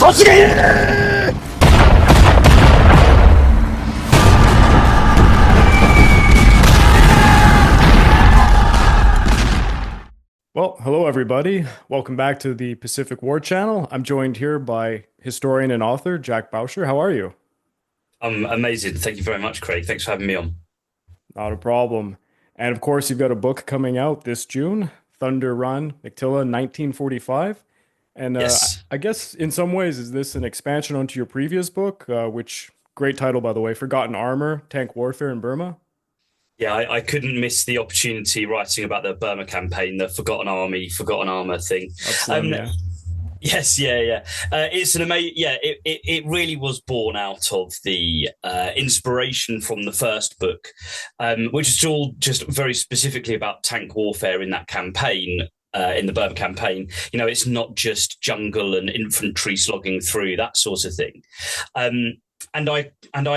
Well, hello everybody. Welcome back to the Pacific War Channel. I'm joined here by historian and author Jack Bowsher. How are you? I'm amazing. Thank you very much, Craig. Thanks for having me on. Not a problem. And of course, you've got a book coming out this June, Thunder Run Meiktila, 1945. And Yes. I guess in some ways, is this an expansion onto your previous book, which great title, by the way, Forgotten Armor, Tank Warfare in Burma? Yeah, I couldn't miss the opportunity writing about the Burma campaign, the Forgotten Army, Forgotten Armor thing. Of Slim, yeah. Yes, yeah. It's an amazing. Yeah, it really was born out of the inspiration from the first book, which is all just very specifically about tank warfare in that campaign. In the Burma campaign, it's not just jungle and infantry slogging through that sort of thing. And I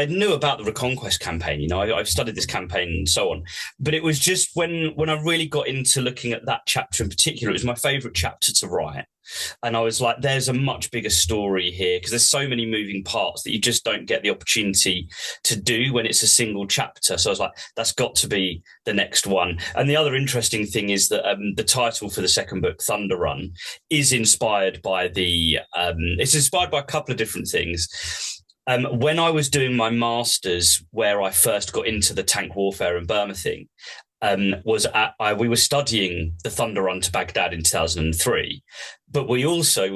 knew about the Reconquest campaign. I've studied this campaign and so on. But it was just when I really got into looking at that chapter in particular, it was my favorite chapter to write. And I was like, there's a much bigger story here because there's so many moving parts that you just don't get the opportunity to do when it's a single chapter. So I was like, that's got to be the next one. And the other interesting thing is that the title for the second book, Thunder Run, is inspired by it's inspired by a couple of different things. When I was doing my master's, where I first got into the tank warfare and Burma thing, we were studying the Thunder Run to Baghdad in 2003, but we also it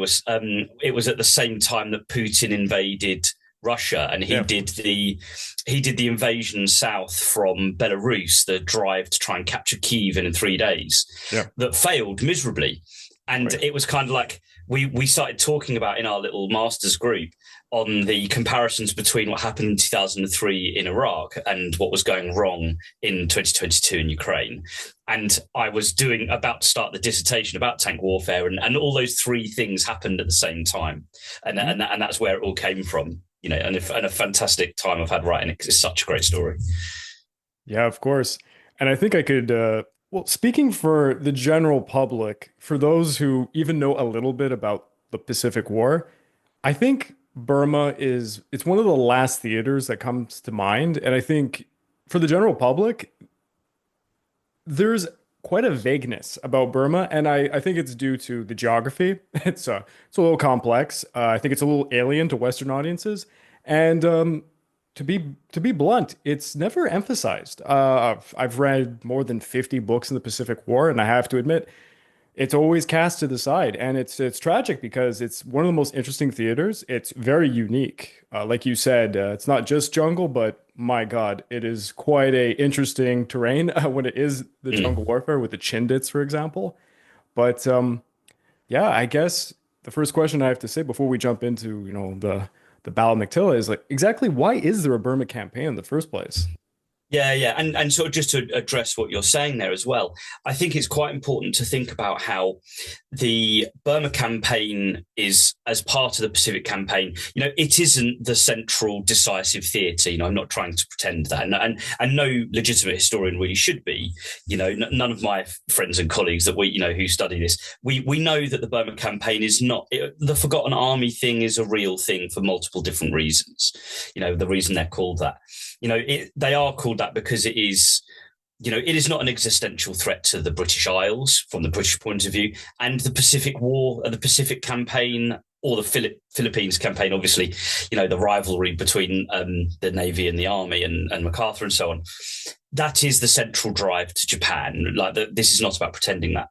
was at the same time that Putin invaded Russia, and he did the invasion south from Belarus, the drive to try and capture Kyiv in 3 days, that failed miserably. And it was kind of like we started talking about in our little master's group on the comparisons between what happened in 2003 in Iraq and what was going wrong in 2022 in Ukraine. And I was about to start the dissertation about tank warfare, and all those three things happened at the same time. And that's where it all came from, and a fantastic time I've had writing it because it's such a great story. Yeah, of course. And I think I could, well, speaking for the general public, for those who even know a little bit about the Pacific War, I think Burma it's one of the last theaters that comes to mind. And I think for the general public, there's quite a vagueness about Burma. And I think it's due to the geography. It's a little complex. I think it's a little alien to Western audiences. And to be blunt, it's never emphasized. I've read more than 50 books in the Pacific War, and I have to admit, it's always cast to the side, and it's tragic because it's one of the most interesting theaters. It's very unique. Like you said, it's not just jungle, but my God, it is quite a interesting terrain when it is the jungle warfare with the Chindits, for example. But yeah, I guess the first question I have to say before we jump into the Battle of Meiktila is like exactly why is there a Burma campaign in the first place? Yeah. And sort of just to address what you're saying there as well, I think it's quite important to think about how the Burma campaign is as part of the Pacific campaign. It isn't the central decisive theatre. I'm not trying to pretend that, and no legitimate historian really should be. None of my friends and colleagues that who study this, we know that the Burma campaign is not the Forgotten Army thing is a real thing for multiple different reasons. The reason they're called that. They are called that because it is not an existential threat to the British Isles from the British point of view, and the Pacific War, the Pacific campaign, or the Philippines campaign, obviously, the rivalry between the Navy and the Army and MacArthur and so on. That is the central drive to Japan. This is not about pretending that.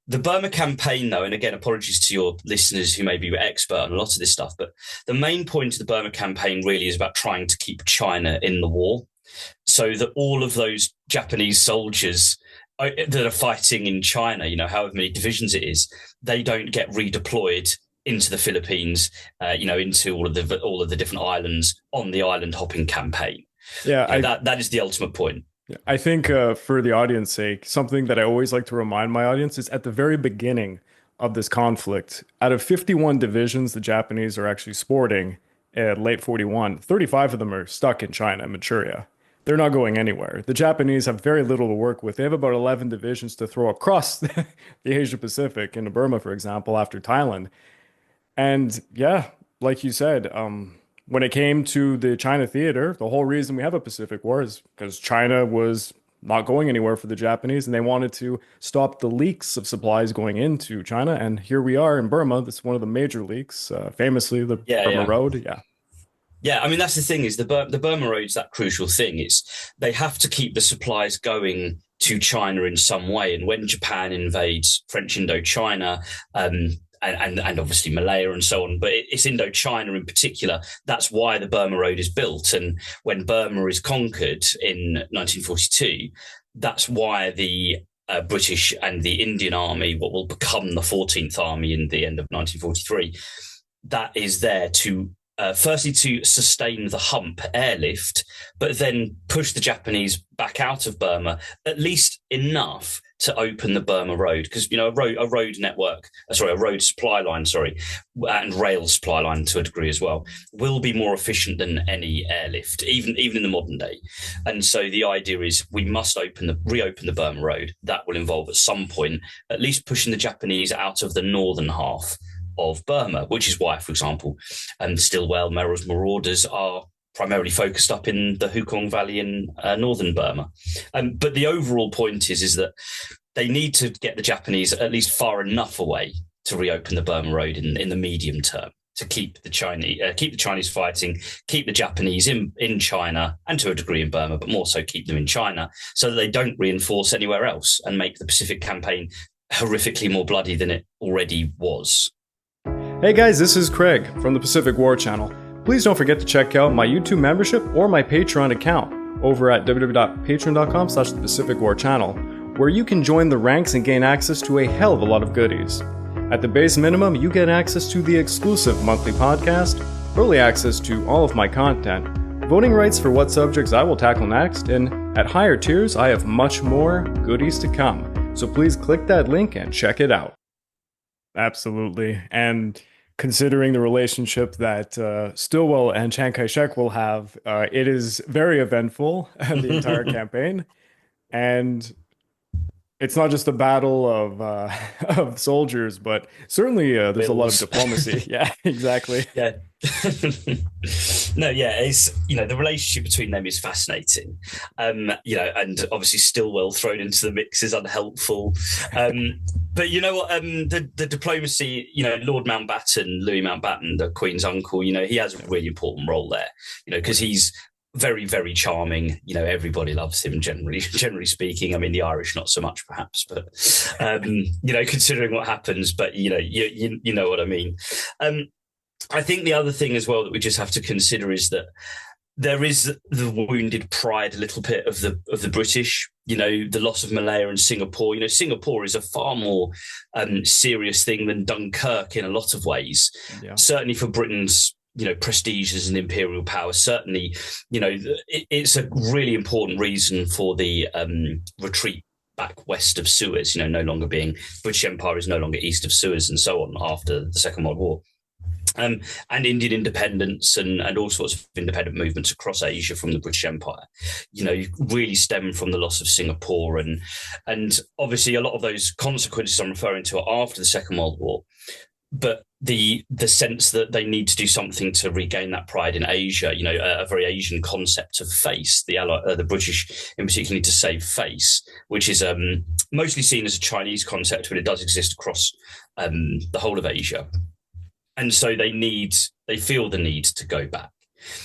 The Burma campaign, though, and again, apologies to your listeners who may be expert on a lot of this stuff, but the main point of the Burma campaign really is about trying to keep China in the war so that all of those Japanese soldiers that are fighting in China, however many divisions it is, they don't get redeployed into the Philippines, into all of the different islands on the island hopping campaign. Yeah, that is the ultimate point. I think for the audience sake, something that I always like to remind my audience is at the very beginning of this conflict, out of 51 divisions the Japanese are actually sporting at late 41, 35 of them are stuck in China, Manchuria. They're not going anywhere. The Japanese have very little to work with. They have about 11 divisions to throw across the Asia Pacific into Burma, for example, after Thailand. And yeah, like you said, when it came to the China theater, the whole reason we have a Pacific War is because China was not going anywhere for the Japanese, and they wanted to stop the leaks of supplies going into China. And here we are in Burma. This is one of the major leaks, famously the Yeah, Burma yeah. Road. Yeah, Yeah, I mean that's the thing is the Burma Road's that crucial thing. It's they have to keep the supplies going to China in some way. And when Japan invades French Indochina, and obviously Malaya and so on, but it's Indochina in particular. That's why the Burma Road is built. And when Burma is conquered in 1942, that's why the British and the Indian Army, what will become the 14th Army in the end of 1943, that is there to firstly to sustain the hump airlift, but then push the Japanese back out of Burma, at least enough to open the Burma Road. Because, a road network, a road supply line, and rail supply line to a degree as well, will be more efficient than any airlift, even in the modern day. And so the idea is we must reopen the Burma Road. That will involve at some point at least pushing the Japanese out of the northern half of Burma, which is why, for example, Stilwell, Merrill's marauders are primarily focused up in the Hukong Valley in northern Burma. But the overall point is that they need to get the Japanese at least far enough away to reopen the Burma Road in the medium term to keep the Chinese fighting, keep the Japanese in China and to a degree in Burma, but more so keep them in China so that they don't reinforce anywhere else and make the Pacific Campaign horrifically more bloody than it already was. hey guys, this is Craig from the Pacific War Channel. Please don't forget to check out my YouTube membership or my Patreon account over at www.patreon.com/the Pacific War Channel, where you can join the ranks and gain access to a hell of a lot of goodies. At the base minimum, you get access to the exclusive monthly podcast, early access to all of my content, voting rights for what subjects I will tackle next, and at higher tiers, I have much more goodies to come. So please click that link and check it out. Absolutely. And considering the relationship that Stilwell and Chiang Kai-shek will have, it is very eventful, the entire campaign. And it's not just a battle of of soldiers, but certainly there's a lot of diplomacy. Yeah, exactly. Yeah. No, yeah, it's the relationship between them is fascinating. And obviously Stilwell thrown into the mix is unhelpful. But you know what? The diplomacy, Lord Mountbatten, Louis Mountbatten, the Queen's uncle, he has a really important role there, because he's very, very charming. Everybody loves him generally speaking. I mean, the Irish not so much, perhaps, but considering what happens. But you know what I mean. I think the other thing as well that we just have to consider is that there is the wounded pride a little bit of the British. The loss of Malaya and Singapore. Singapore is a far more serious thing than Dunkirk in a lot of ways. Yeah. Certainly for Britain's prestige as an imperial power. Certainly, it's a really important reason for the retreat back west of Suez. No longer being British Empire is no longer east of Suez and so on after the Second World War. And Indian independence and all sorts of independent movements across Asia from the British Empire, really stem from the loss of Singapore. And obviously a lot of those consequences I'm referring to are after the Second World War. But the sense that they need to do something to regain that pride in Asia, a very Asian concept of face, the British in particular need to save face, which is mostly seen as a Chinese concept, but it does exist across the whole of Asia. And so they feel the need to go back.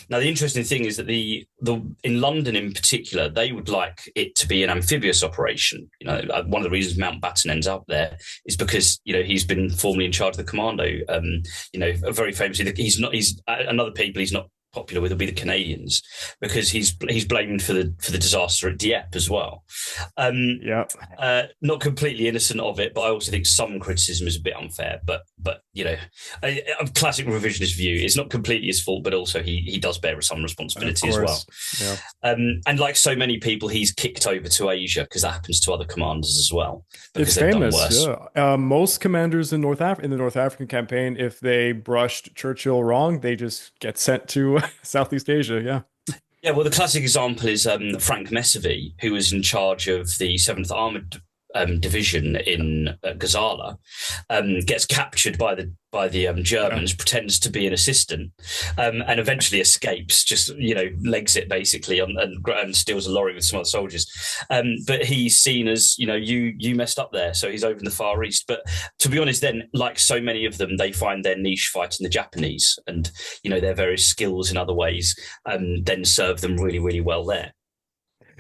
Now, the interesting thing is that in London in particular, they would like it to be an amphibious operation. One of the reasons Mountbatten ends up there is because, he's been formerly in charge of the commando. Very famously, he's another people he's not popular with will be the Canadians because he's blamed for the disaster at Dieppe as well. Not completely innocent of it, but I also think some criticism is a bit unfair. But a classic revisionist view. It's not completely his fault, but also he does bear some responsibility as well. Yeah. And like so many people, he's kicked over to Asia because that happens to other commanders as well. It's famous. Yeah. Most commanders in the North African campaign, if they brushed Churchill wrong, they just get sent to Southeast Asia. Yeah. Yeah, well, the classic example is Frank Messervy, who was in charge of the 7th Armoured division in Gazala, gets captured by the Germans, Yeah. pretends to be an assistant, and eventually escapes. Just legs it basically and steals a lorry with some other soldiers. But he's seen as you messed up there, so he's over in the Far East. But to be honest, then like so many of them, they find their niche fighting the Japanese, and their various skills in other ways then serve them really really well there.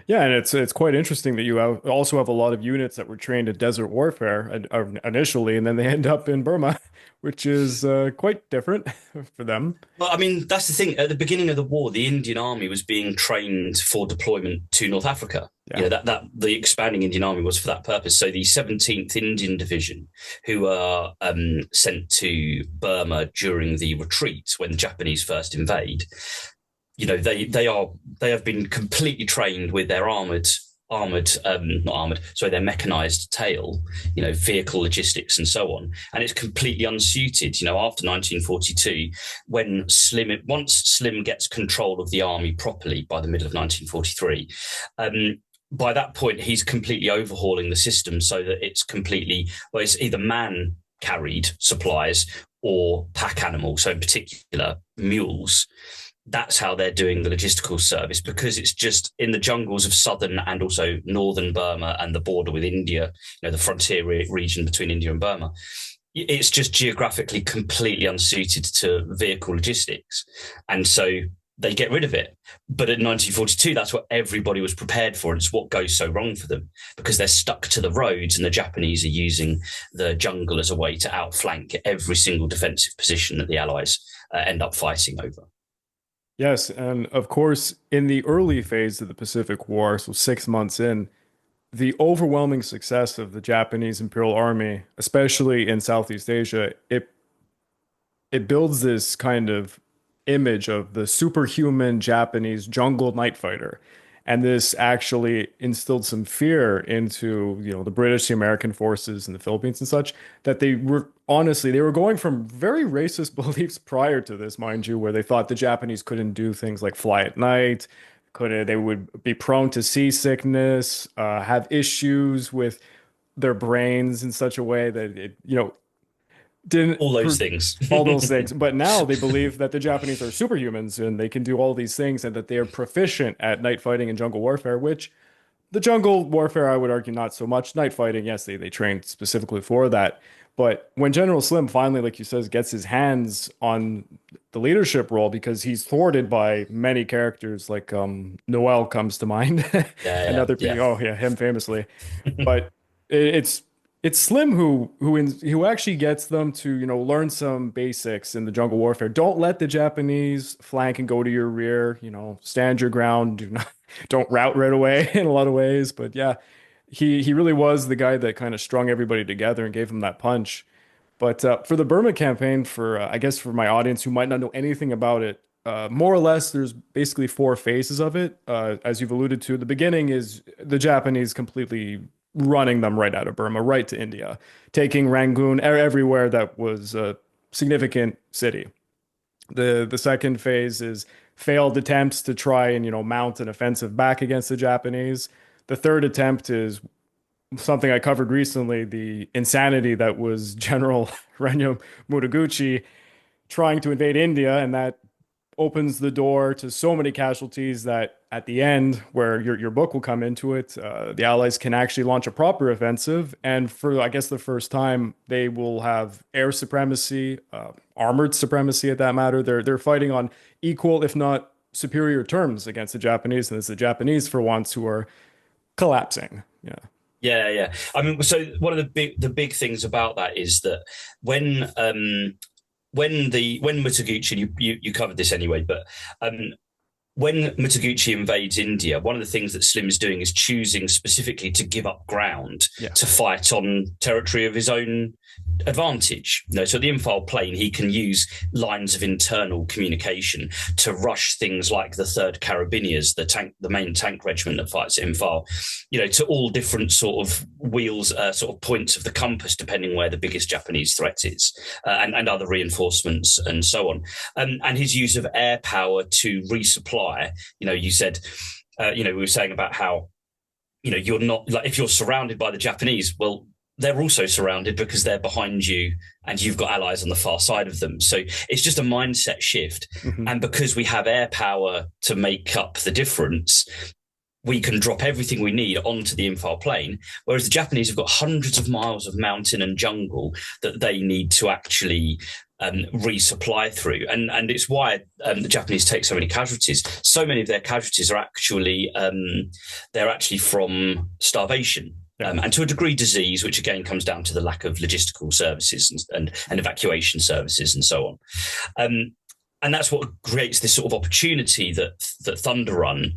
Yeah, and it's quite interesting that also have a lot of units that were trained in desert warfare initially, and then they end up in Burma, which is quite different for them. Well, I mean, that's the thing. At the beginning of the war, the Indian Army was being trained for deployment to North Africa. Yeah. That the expanding Indian Army was for that purpose. So the 17th Indian Division, who are sent to Burma during the retreat when the Japanese first invade, they have been completely trained with their not armored, sorry, their mechanized tail, vehicle logistics and so on. And it's completely unsuited, after 1942, once Slim gets control of the army properly by the middle of 1943, by that point, he's completely overhauling the system so that it's either man carried supplies or pack animal. So in particular, mules. That's how they're doing the logistical service, because it's just in the jungles of southern and also northern Burma and the border with India, the frontier region between India and Burma. It's just geographically completely unsuited to vehicle logistics. And so they get rid of it. But in 1942, that's what everybody was prepared for. And it's what goes so wrong for them, because they're stuck to the roads and the Japanese are using the jungle as a way to outflank every single defensive position that the Allies end up fighting over. Yes, and of course, in the early phase of the Pacific War, so 6 months in, the overwhelming success of the Japanese Imperial Army, especially in Southeast Asia, it builds this kind of image of the superhuman Japanese jungle night fighter. And this actually instilled some fear into, the British, the American forces in the Philippines and such, that they were going from very racist beliefs prior to this, mind you, where they thought the Japanese couldn't do things like fly at night, they would be prone to seasickness, have issues with their brains in such a way that didn't All those things. all those things. But now they believe that the Japanese are superhumans and they can do all these things and that they are proficient at night fighting and jungle warfare, which the jungle warfare, I would argue, not so much. Night fighting, yes, they trained specifically for that. But when General Slim finally, like you says, gets his hands on the leadership role, because he's thwarted by many characters, like Noel comes to mind, and other people. Yeah. Oh yeah, him famously. But it's Slim who actually gets them to learn some basics in the jungle warfare. Don't let the Japanese flank and go to your rear. Stand your ground. Don't rout right away in a lot of ways. But yeah, he really was the guy that kind of strung everybody together and gave them that punch. But for the Burma campaign, I guess for my audience who might not know anything about it, more or less, there's basically four phases of it. As you've alluded to, the beginning is the Japanese completely running them right out of Burma, right to India, taking Rangoon, everywhere that was a significant city. The second phase is failed attempts to try and mount an offensive back against the Japanese. The third attempt is something I covered recently, the insanity that was General Renya Mutaguchi trying to invade India, and that opens the door to so many casualties that at the end, where your book will come into it, the Allies can actually launch a proper offensive. And for, I guess, the first time, they will have air supremacy, armored supremacy at that matter. They're fighting on equal, if not superior terms against the Japanese. And it's the Japanese, for once, who are collapsing. Yeah. Yeah. I mean, so one of the big things about that is that when Mutaguchi, you covered this anyway, but when Mutaguchi invades India, one of the things that Slim is doing is choosing specifically to give up ground to fight on territory of his own advantage. So at the Imphal Plain, he can use lines of internal communication to rush things like the 3rd Carabiniers, the main tank regiment that fights at Imphal, to all different sort of sort of points of the compass, depending where the biggest Japanese threat is, and other reinforcements and so on. And his use of air power to resupply. You said, we were saying about how you're not like, if you're surrounded by the Japanese, well, they're also surrounded because they're behind you and you've got allies on the far side of them. So it's just a mindset shift. Mm-hmm. And because we have air power to make up the difference, we can drop everything we need onto the Imphal plain, whereas the Japanese have got hundreds of miles of mountain and jungle that they need to actually resupply through. And it's why the Japanese take so many casualties. So many of their casualties are actually, they're actually from starvation. And to a degree, disease, which again comes down to the lack of logistical services and evacuation services and so on. And that's what creates this sort of opportunity that Thunder Run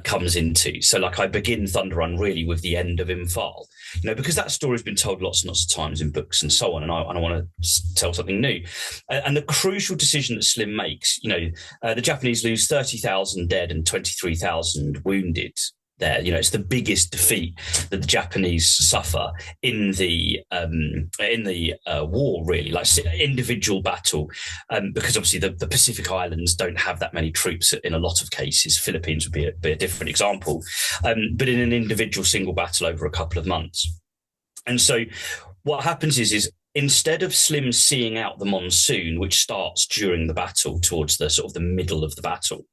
comes into. So like I begin Thunder Run really with the end of Imphal, because that story's been told lots and lots of times in books and so on. And I want to tell something new. And the crucial decision that Slim makes, the Japanese lose 30,000 dead and 23,000 wounded there. It's the biggest defeat that the Japanese suffer in the war, really, like individual battle, because obviously the Pacific Islands don't have that many troops in a lot of cases. Philippines would be a different example, but in an individual single battle over a couple of months. And so what happens is instead of Slim seeing out the monsoon, which starts during the battle towards the sort of the middle of the battle,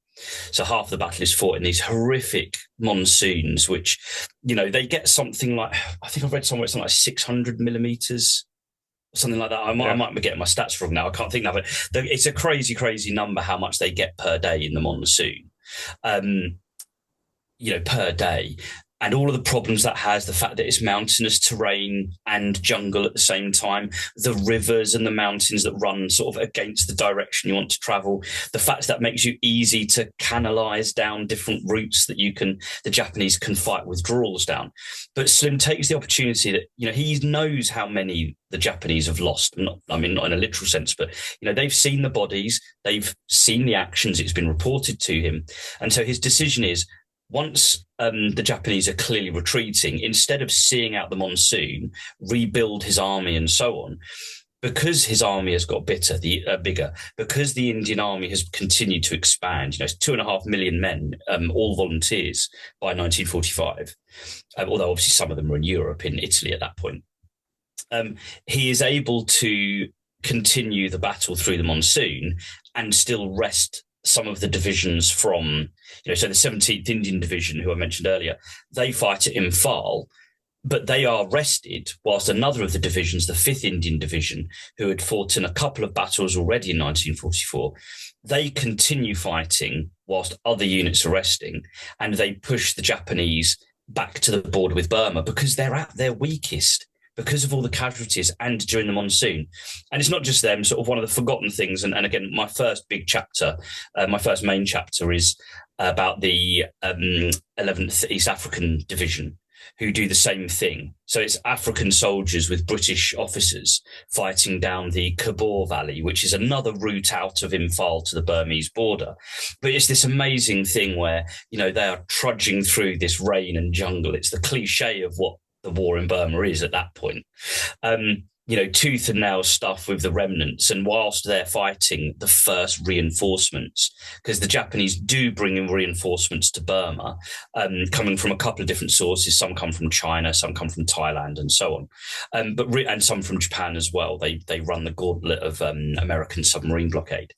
so half of the battle is fought in these horrific monsoons, which, they get something like, I think I've read somewhere it's something like 600 millimeters, something like that. I might be getting my stats wrong now. I can't think of it. It's a crazy, crazy number how much they get per day in the monsoon, per day. And all of the problems that has, the fact that it's mountainous terrain and jungle at the same time, the rivers and the mountains that run sort of against the direction you want to travel, the fact that makes you easy to canalize down different routes that the Japanese can fight withdrawals down. But Slim takes the opportunity that, he knows how many the Japanese have lost. Not in a literal sense, but, they've seen the bodies, they've seen the actions, it's been reported to him. And so his decision is, once the Japanese are clearly retreating, instead of seeing out the monsoon, rebuild his army and so on, because his army has got bigger, because the Indian army has continued to expand, it's 2.5 million men, all volunteers by 1945, although obviously some of them were in Europe, in Italy at that point. He is able to continue the battle through the monsoon and still wrest some of the divisions from, so the 17th Indian Division, who I mentioned earlier, they fight at Imphal, but they are rested whilst another of the divisions, the 5th Indian Division, who had fought in a couple of battles already in 1944, they continue fighting whilst other units are resting, and they push the Japanese back to the border with Burma because they're at their weakest, because of all the casualties and during the monsoon. And it's not just them, sort of one of the forgotten things. And again, my first big chapter, my first main chapter is about the 11th East African Division, who do the same thing. So it's African soldiers with British officers fighting down the Kabul Valley, which is another route out of Imphal to the Burmese border. But it's this amazing thing where, they are trudging through this rain and jungle. It's the cliche of what the war in Burma is at that point. Tooth and nail stuff with the remnants. And whilst they're fighting the first reinforcements, because the Japanese do bring in reinforcements to Burma, coming from a couple of different sources. Some come from China, some come from Thailand and so on. And some from Japan as well. They run the gauntlet of American submarine blockade.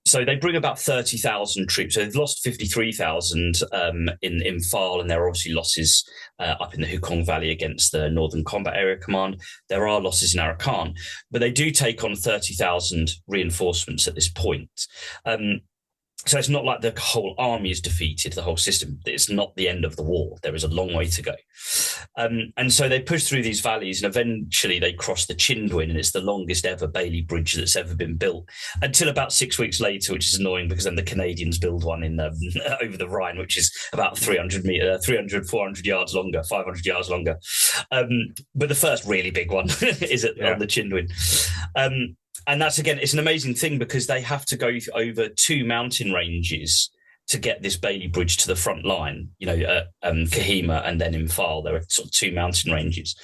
So they bring about 30,000 troops. So they've lost 53,000 in Imphal, and there are obviously losses up in the Hukong Valley against the Northern Combat Area Command. There are losses in Arakan, but they do take on 30,000 reinforcements at this point. So it's not like the whole army is defeated, the whole system. It's not the end of the war. There is a long way to go. And so they push through these valleys, and eventually they cross the Chindwin, and it's the longest ever Bailey Bridge that's ever been built, until about 6 weeks later, which is annoying because then the Canadians build one in over the Rhine, which is about 400 yards longer, 500 yards longer. But the first really big one is on the Chindwin. And that's, again, it's an amazing thing because they have to go over 2 mountain ranges to get this Bailey Bridge to the front line, Kohima and then Imphal. There are sort of 2 mountain ranges,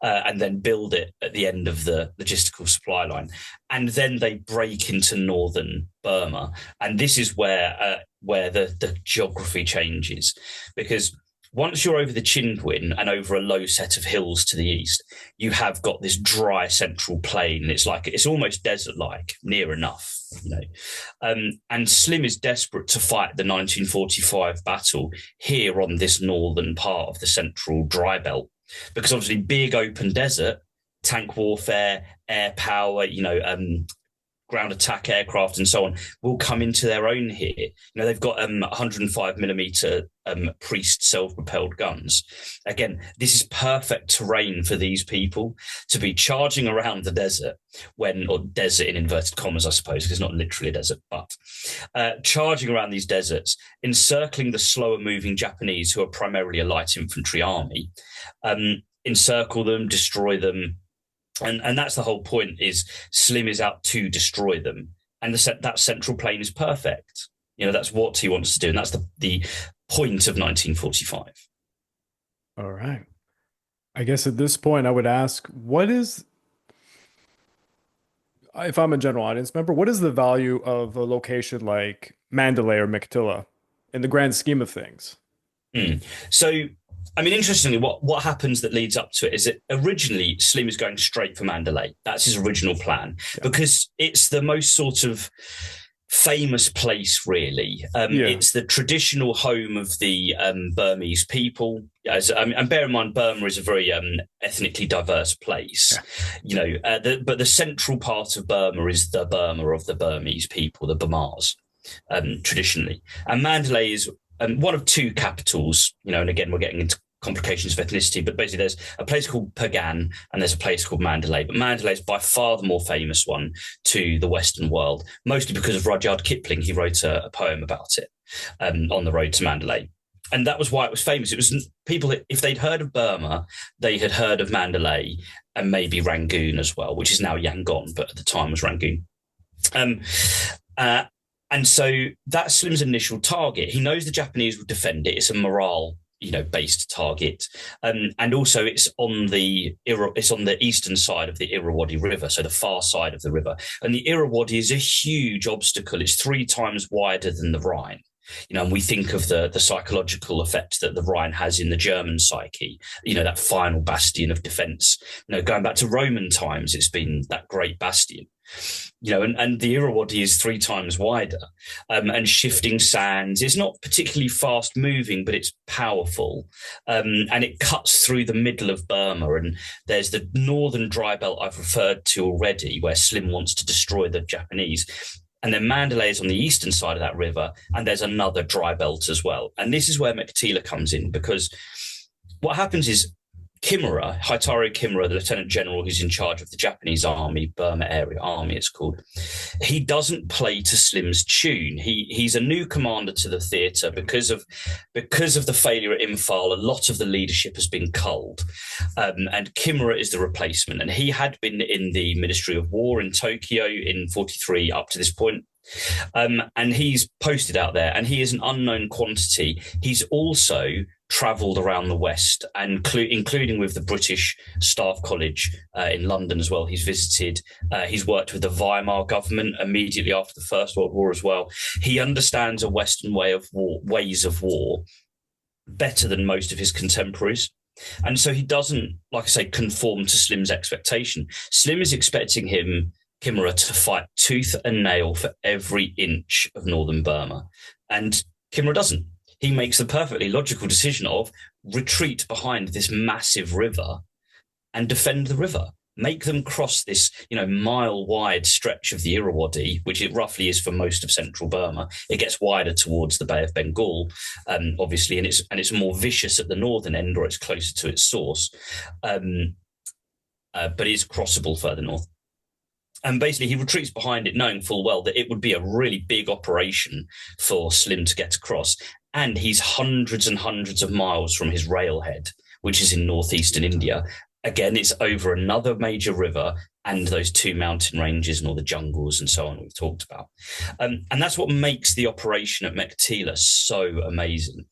and then build it at the end of the logistical supply line. And then they break into northern Burma. And this is where the geography changes, because Once you're over the Chindwin and over a low set of hills to the east, you have got this dry central plain. It's almost desert-like, near enough, you know. And Slim is desperate to fight the 1945 battle here on this northern part of the central dry belt, because obviously big open desert, tank warfare, air power, ground attack aircraft and so on will come into their own here. You know, they've got 105 millimeter Priest self-propelled guns. Again, this is perfect terrain for these people to be charging around the desert or desert in inverted commas, I suppose, because it's not literally a desert, but charging around these deserts, encircling the slower moving Japanese, who are primarily a light infantry army, encircle them, destroy them. And that's the whole point, is Slim is out to destroy them. And that central plain is perfect. You know, that's what he wants to do. And that's the point of 1945. All right. I guess at this point, I would ask, if I'm a general audience member, what is the value of a location like Mandalay or Meiktila in the grand scheme of things? So, I mean, interestingly, what happens that leads up to it is that originally Slim is going straight for Mandalay. That's his original plan, because it's the most sort of famous place, really. It's the traditional home of the Burmese people. And bear in mind, Burma is a very ethnically diverse place. But the central part of Burma is the Burma of the Burmese people, the Burmas, traditionally. And Mandalay is one of two capitals, and again, we're getting into complications of ethnicity, but basically there's a place called Pagan and there's a place called Mandalay. But Mandalay is by far the more famous one to the Western world, mostly because of Rudyard Kipling. He wrote a poem about it on the road to Mandalay. And that was why it was famous. It was people, if they'd heard of Burma, they had heard of Mandalay and maybe Rangoon as well, which is now Yangon, but at the time was Rangoon. And so that's Slim's initial target. He knows the Japanese will defend it. It's a morale, based target. And also it's on the eastern side of the Irrawaddy River, so the far side of the river. And the Irrawaddy is a huge obstacle. It's 3 times wider than the Rhine. And we think of the psychological effect that the Rhine has in the German psyche, that final bastion of defense. Going back to Roman times, it's been that great bastion. And the Irrawaddy is 3 times wider, and shifting sands. It's not particularly fast moving, but it's powerful. And it cuts through the middle of Burma. And there's the northern dry belt I've referred to already, where Slim wants to destroy the Japanese. And then Mandalay is on the eastern side of that river, and there's another dry belt as well. And this is where Meiktila comes in, because what happens is Kimura, Haitaro Kimura, the lieutenant general who's in charge of the Japanese army, Burma Area Army it's called, he doesn't play to Slim's tune. He's a new commander to the theatre because of the failure at Imphal. A lot of the leadership has been culled, and Kimura is the replacement. And he had been in the Ministry of War in Tokyo in 43 up to this point. And he's posted out there, and he is an unknown quantity. He's also travelled around the West, and including with the British Staff College in London as well. He's visited, he's worked with the Weimar government immediately after the First World War as well. He understands a Western ways of war better than most of his contemporaries. And so he doesn't, like I say, conform to Slim's expectation. Slim is expecting Kimura to fight tooth and nail for every inch of northern Burma. And Kimura doesn't. He makes the perfectly logical decision of retreat behind this massive river and defend the river. Make them cross this, mile-wide stretch of the Irrawaddy, which it roughly is for most of central Burma. It gets wider towards the Bay of Bengal, obviously, and it's more vicious at the northern end, or it's closer to its source, but it's crossable further north. And basically, he retreats behind it, knowing full well that it would be a really big operation for Slim to get across. And he's hundreds and hundreds of miles from his railhead, which is in northeastern India. Again, it's over another major river and those 2 mountain ranges and all the jungles and so on we've talked about. And that's what makes the operation at Meiktila so amazing.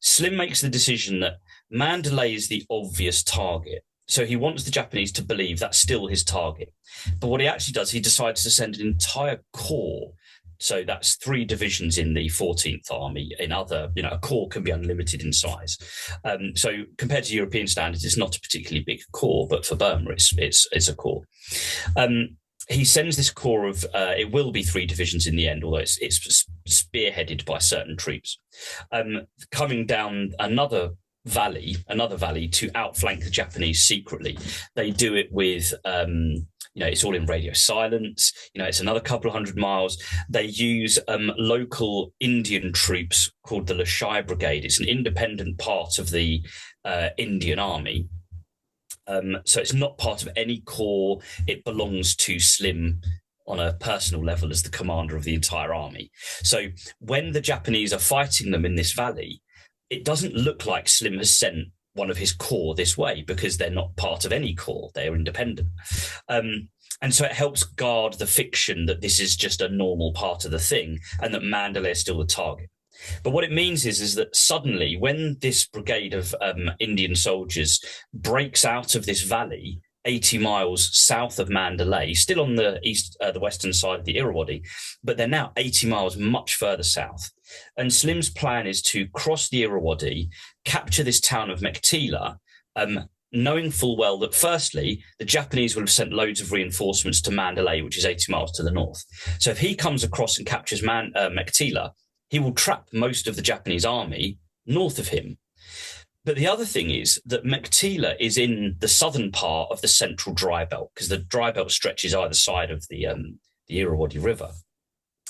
Slim makes the decision that Mandalay is the obvious target. So he wants the Japanese to believe that's still his target. But what he actually does, he decides to send an entire corps So that's 3 divisions in the 14th Army. In other, a corps can be unlimited in size. So compared to European standards, it's not a particularly big corps, but for Burma, it's a corps. He sends this corps of, it will be 3 divisions in the end, although it's spearheaded by certain troops, coming down another valley to outflank the Japanese secretly. They do it with, it's all in radio silence. It's another couple of 100 miles. They use local Indian troops called the Lashai Brigade. It's an independent part of the Indian Army. So it's not part of any corps. It belongs to Slim on a personal level as the commander of the entire army. So when the Japanese are fighting them in this valley, it doesn't look like Slim has sent one of his corps this way, because they're not part of any corps. They're independent. And so it helps guard the fiction that this is just a normal part of the thing and that Mandalay is still the target. But what it means is that suddenly, when this brigade of Indian soldiers breaks out of this valley 80 miles south of Mandalay, still on the western side of the Irrawaddy, but they're now 80 miles much further south. And Slim's plan is to cross the Irrawaddy, capture this town of Meiktila, knowing full well that firstly, the Japanese will have sent loads of reinforcements to Mandalay, which is 80 miles to the north. So if he comes across and captures Meiktila, he will trap most of the Japanese army north of him. But the other thing is that Meiktila is in the southern part of the central dry belt, because the dry belt stretches either side of the Irrawaddy River.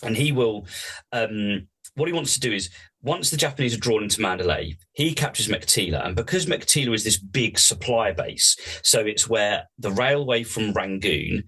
And he will, what he wants to do is, once the Japanese are drawn into Mandalay, he captures Meiktila. And because Meiktila is this big supply base, so it's where the railway from Rangoon,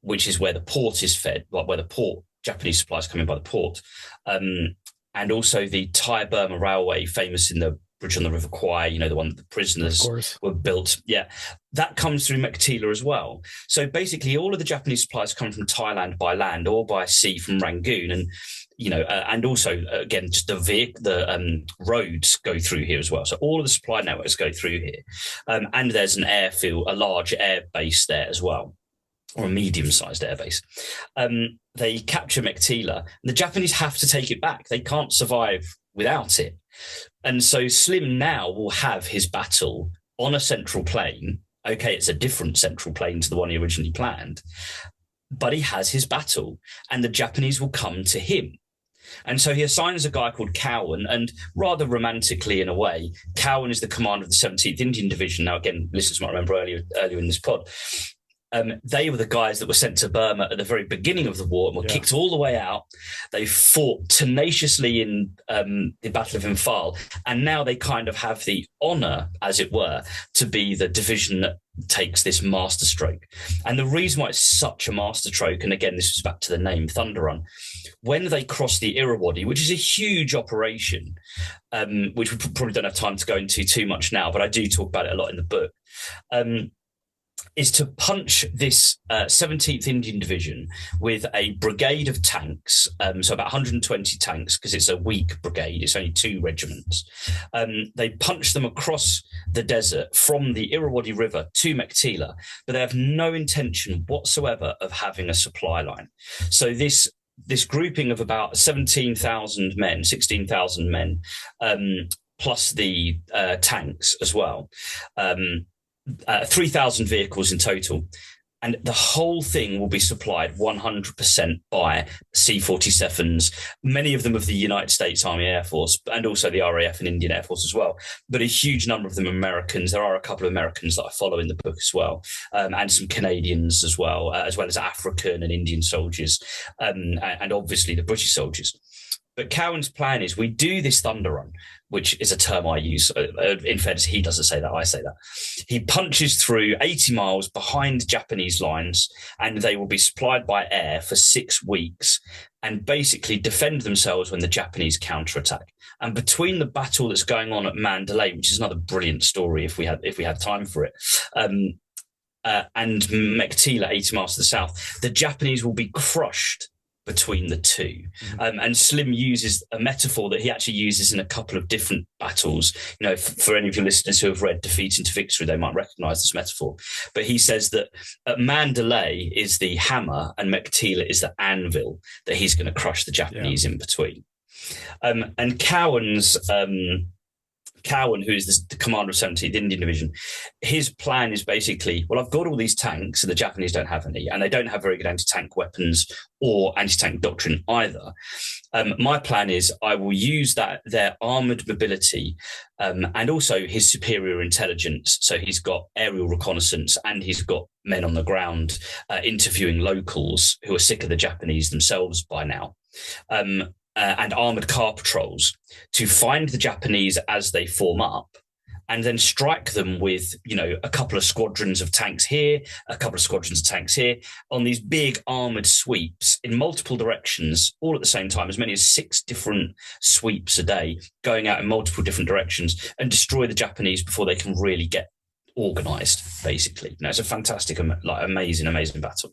which is where the port is fed, like where the port, Japanese supplies come in by the port, and also the Thai-Burma Railway, famous in the bridge on the River Kwai, the one that the prisoners were built. Yeah, that comes through Meiktila as well. So basically, all of the Japanese supplies come from Thailand by land or by sea from Rangoon, and and also again, just the roads go through here as well. So all of the supply networks go through here, and there's an airfield, a large air base there as well, or a medium-sized airbase. They capture Meiktila, and the Japanese have to take it back. They can't survive without it. And so Slim now will have his battle on a central plain. Okay, it's a different central plain to the one he originally planned, but he has his battle, and the Japanese will come to him. And so he assigns a guy called Cowan, and rather romantically in a way, Cowan is the commander of the 17th Indian Division. Now, again, listeners might remember earlier in this pod, they were the guys that were sent to Burma at the very beginning of the war and were kicked all the way out. They fought tenaciously in the Battle of Imphal, and now they kind of have the honour, as it were, to be the division that takes this masterstroke. And the reason why it's such a masterstroke, and again, this was back to the name Thunder Run, when they cross the Irrawaddy, which is a huge operation, which we probably don't have time to go into too much now, but I do talk about it a lot in the book, is to punch this 17th Indian Division with a brigade of tanks, so about 120 tanks, because it's a weak brigade, it's only 2 regiments. They punch them across the desert from the Irrawaddy River to Meiktila, but they have no intention whatsoever of having a supply line. So this grouping of about 17,000 men, 16,000 men, plus the tanks as well, 3,000 vehicles in total. And the whole thing will be supplied 100% by C-47s, many of them of the United States Army Air Force, and also the RAF and Indian Air Force as well. But a huge number of them Americans. There are a couple of Americans that I follow in the book as well, and some Canadians as well as African and Indian soldiers, and obviously the British soldiers. But Cowan's plan is we do this Thunder Run, which is a term I use. In fairness, he doesn't say that, I say that. He punches through 80 miles behind Japanese lines, and they will be supplied by air for 6 weeks and basically defend themselves when the Japanese counterattack. And between the battle that's going on at Mandalay, which is another brilliant story if we had time for it, and Meiktila, 80 miles to the south, the Japanese will be crushed between the two. And Slim uses a metaphor that he actually uses in a couple of different battles. For any of your listeners who have read Defeat into Victory, they might recognize this metaphor. But he says that Mandalay is the hammer and Meiktila is the anvil that he's going to crush the Japanese in between. And Cowan, who is the commander of 17th Indian Division, his plan is basically, well, I've got all these tanks, and the Japanese don't have any, and they don't have very good anti-tank weapons or anti-tank doctrine either. My plan is I will use their armoured mobility and also his superior intelligence. So he's got aerial reconnaissance and he's got men on the ground interviewing locals who are sick of the Japanese themselves by now. And armoured car patrols to find the Japanese as they form up and then strike them with, a couple of squadrons of tanks here, a couple of squadrons of tanks here on these big armoured sweeps in multiple directions, all at the same time, as many as 6 different sweeps a day going out in multiple different directions and destroy the Japanese before they can really get organised, basically. It's a fantastic, amazing battle.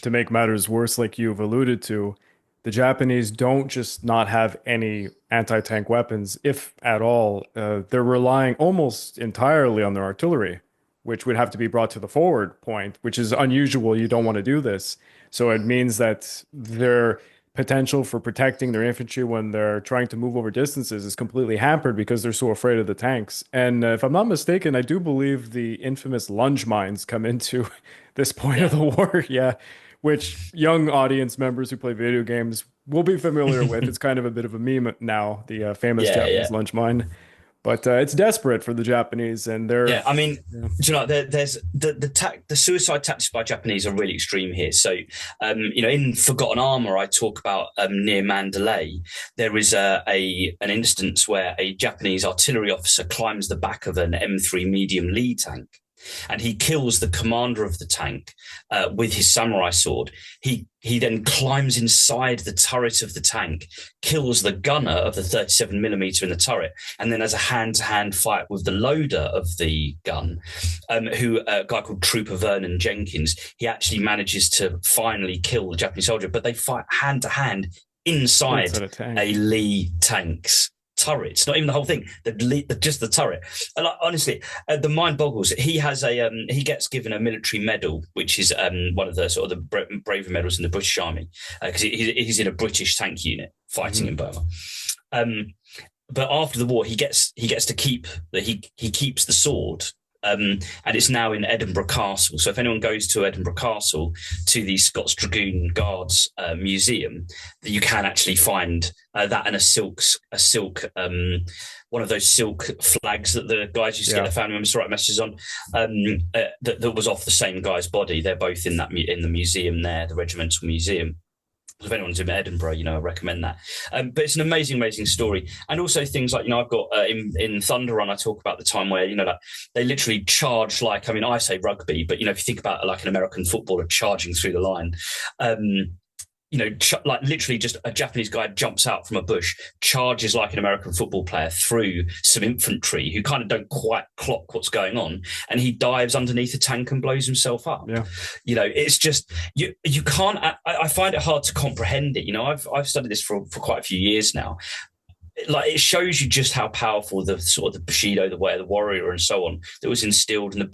To make matters worse, like you've alluded to, the Japanese don't just not have any anti-tank weapons, if at all. They're relying almost entirely on their artillery, which would have to be brought to the forward point, which is unusual. You don't want to do this. So it means that their potential for protecting their infantry when they're trying to move over distances is completely hampered because they're so afraid of the tanks. And if I'm not mistaken, I do believe the infamous lunge mines come into this point of the war. Yeah. Which young audience members who play video games will be familiar with. It's kind of a bit of a meme now, the famous Japanese lunch mine. But it's desperate for the Japanese, and they're... Yeah, I mean, do you know, there's the suicide tactics by Japanese are really extreme here. So, in Forgotten Armor, I talk about near Mandalay, there is an instance where a Japanese artillery officer climbs the back of an M3 medium lead tank. And he kills the commander of the tank with his samurai sword. He then climbs inside the turret of the tank, kills the gunner of the 37mm in the turret, and then has a hand-to-hand fight with the loader of the gun, a guy called Trooper Vernon Jenkins. He actually manages to finally kill the Japanese soldier, but they fight hand-to-hand inside a Lee tank's turrets, not even the whole thing, just the turret. And honestly, the mind boggles. He gets given a military medal, which is one of the sort of the bravery medals in the British Army, because he's in a British tank unit fighting in Burma. But after the war, he gets to keep he keeps the sword. And it's now in Edinburgh Castle. So if anyone goes to Edinburgh Castle, to the Scots Dragoon Guards Museum, you can actually find that and a silk one of those silk flags that the guys used to get their family members to write messages on, that was off the same guy's body. They're both in the museum there, the regimental museum. If anyone's in Edinburgh, I recommend that. But it's an amazing story. And also things like, I've got in Thunder Run, I talk about the time where, they literally charge I say rugby, but, if you think about like an American footballer charging through the line, literally just a Japanese guy jumps out from a bush, charges like an American football player through some infantry who kind of don't quite clock what's going on, and he dives underneath a tank and blows himself up. Yeah. It's just, you can't, I find it hard to comprehend it. I've studied this for quite a few years now. It shows you just how powerful the sort of the Bushido, the way of the warrior and so on, that was instilled in the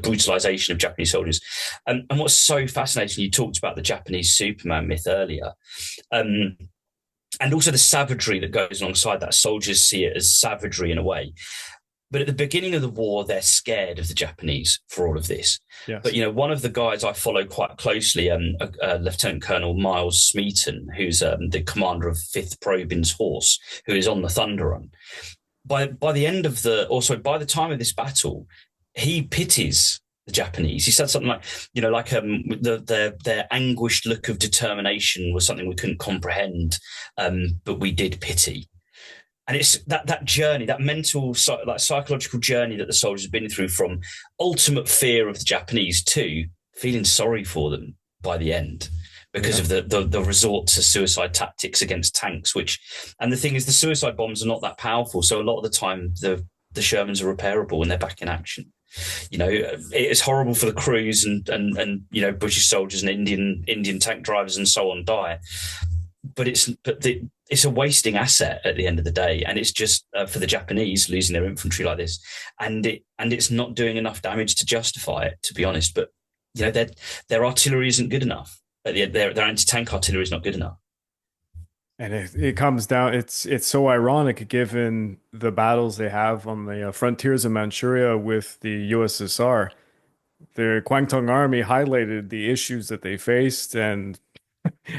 brutalization of Japanese soldiers. And what's so fascinating, you talked about the Japanese Superman myth earlier, and also the savagery that goes alongside that. Soldiers see it as savagery in a way. But at the beginning of the war, they're scared of the Japanese for all of this. Yes. But, one of the guys I follow quite closely, Lieutenant Colonel Miles Smeaton, who's the commander of 5th Probin's Horse, who is on the Thunder Run. By the time of this battle, he pities the Japanese. He said something like, their anguished look of determination was something we couldn't comprehend, but we did pity. And it's that journey, that mental, psychological journey that the soldiers have been through, from ultimate fear of the Japanese to feeling sorry for them by the end, because of the resort to suicide tactics against tanks. And the thing is, the suicide bombs are not that powerful, so a lot of the time the Shermans are repairable when they're back in action. It's horrible for the crews and British soldiers and Indian tank drivers and so on die. But it's a wasting asset at the end of the day, and it's just for the Japanese losing their infantry like this, and it's not doing enough damage to justify it, to be honest. But their artillery isn't good enough. Their anti-tank artillery is not good enough. And it comes down, it's so ironic given the battles they have on the frontiers of Manchuria with the USSR. The Kwangtung Army highlighted the issues that they faced, and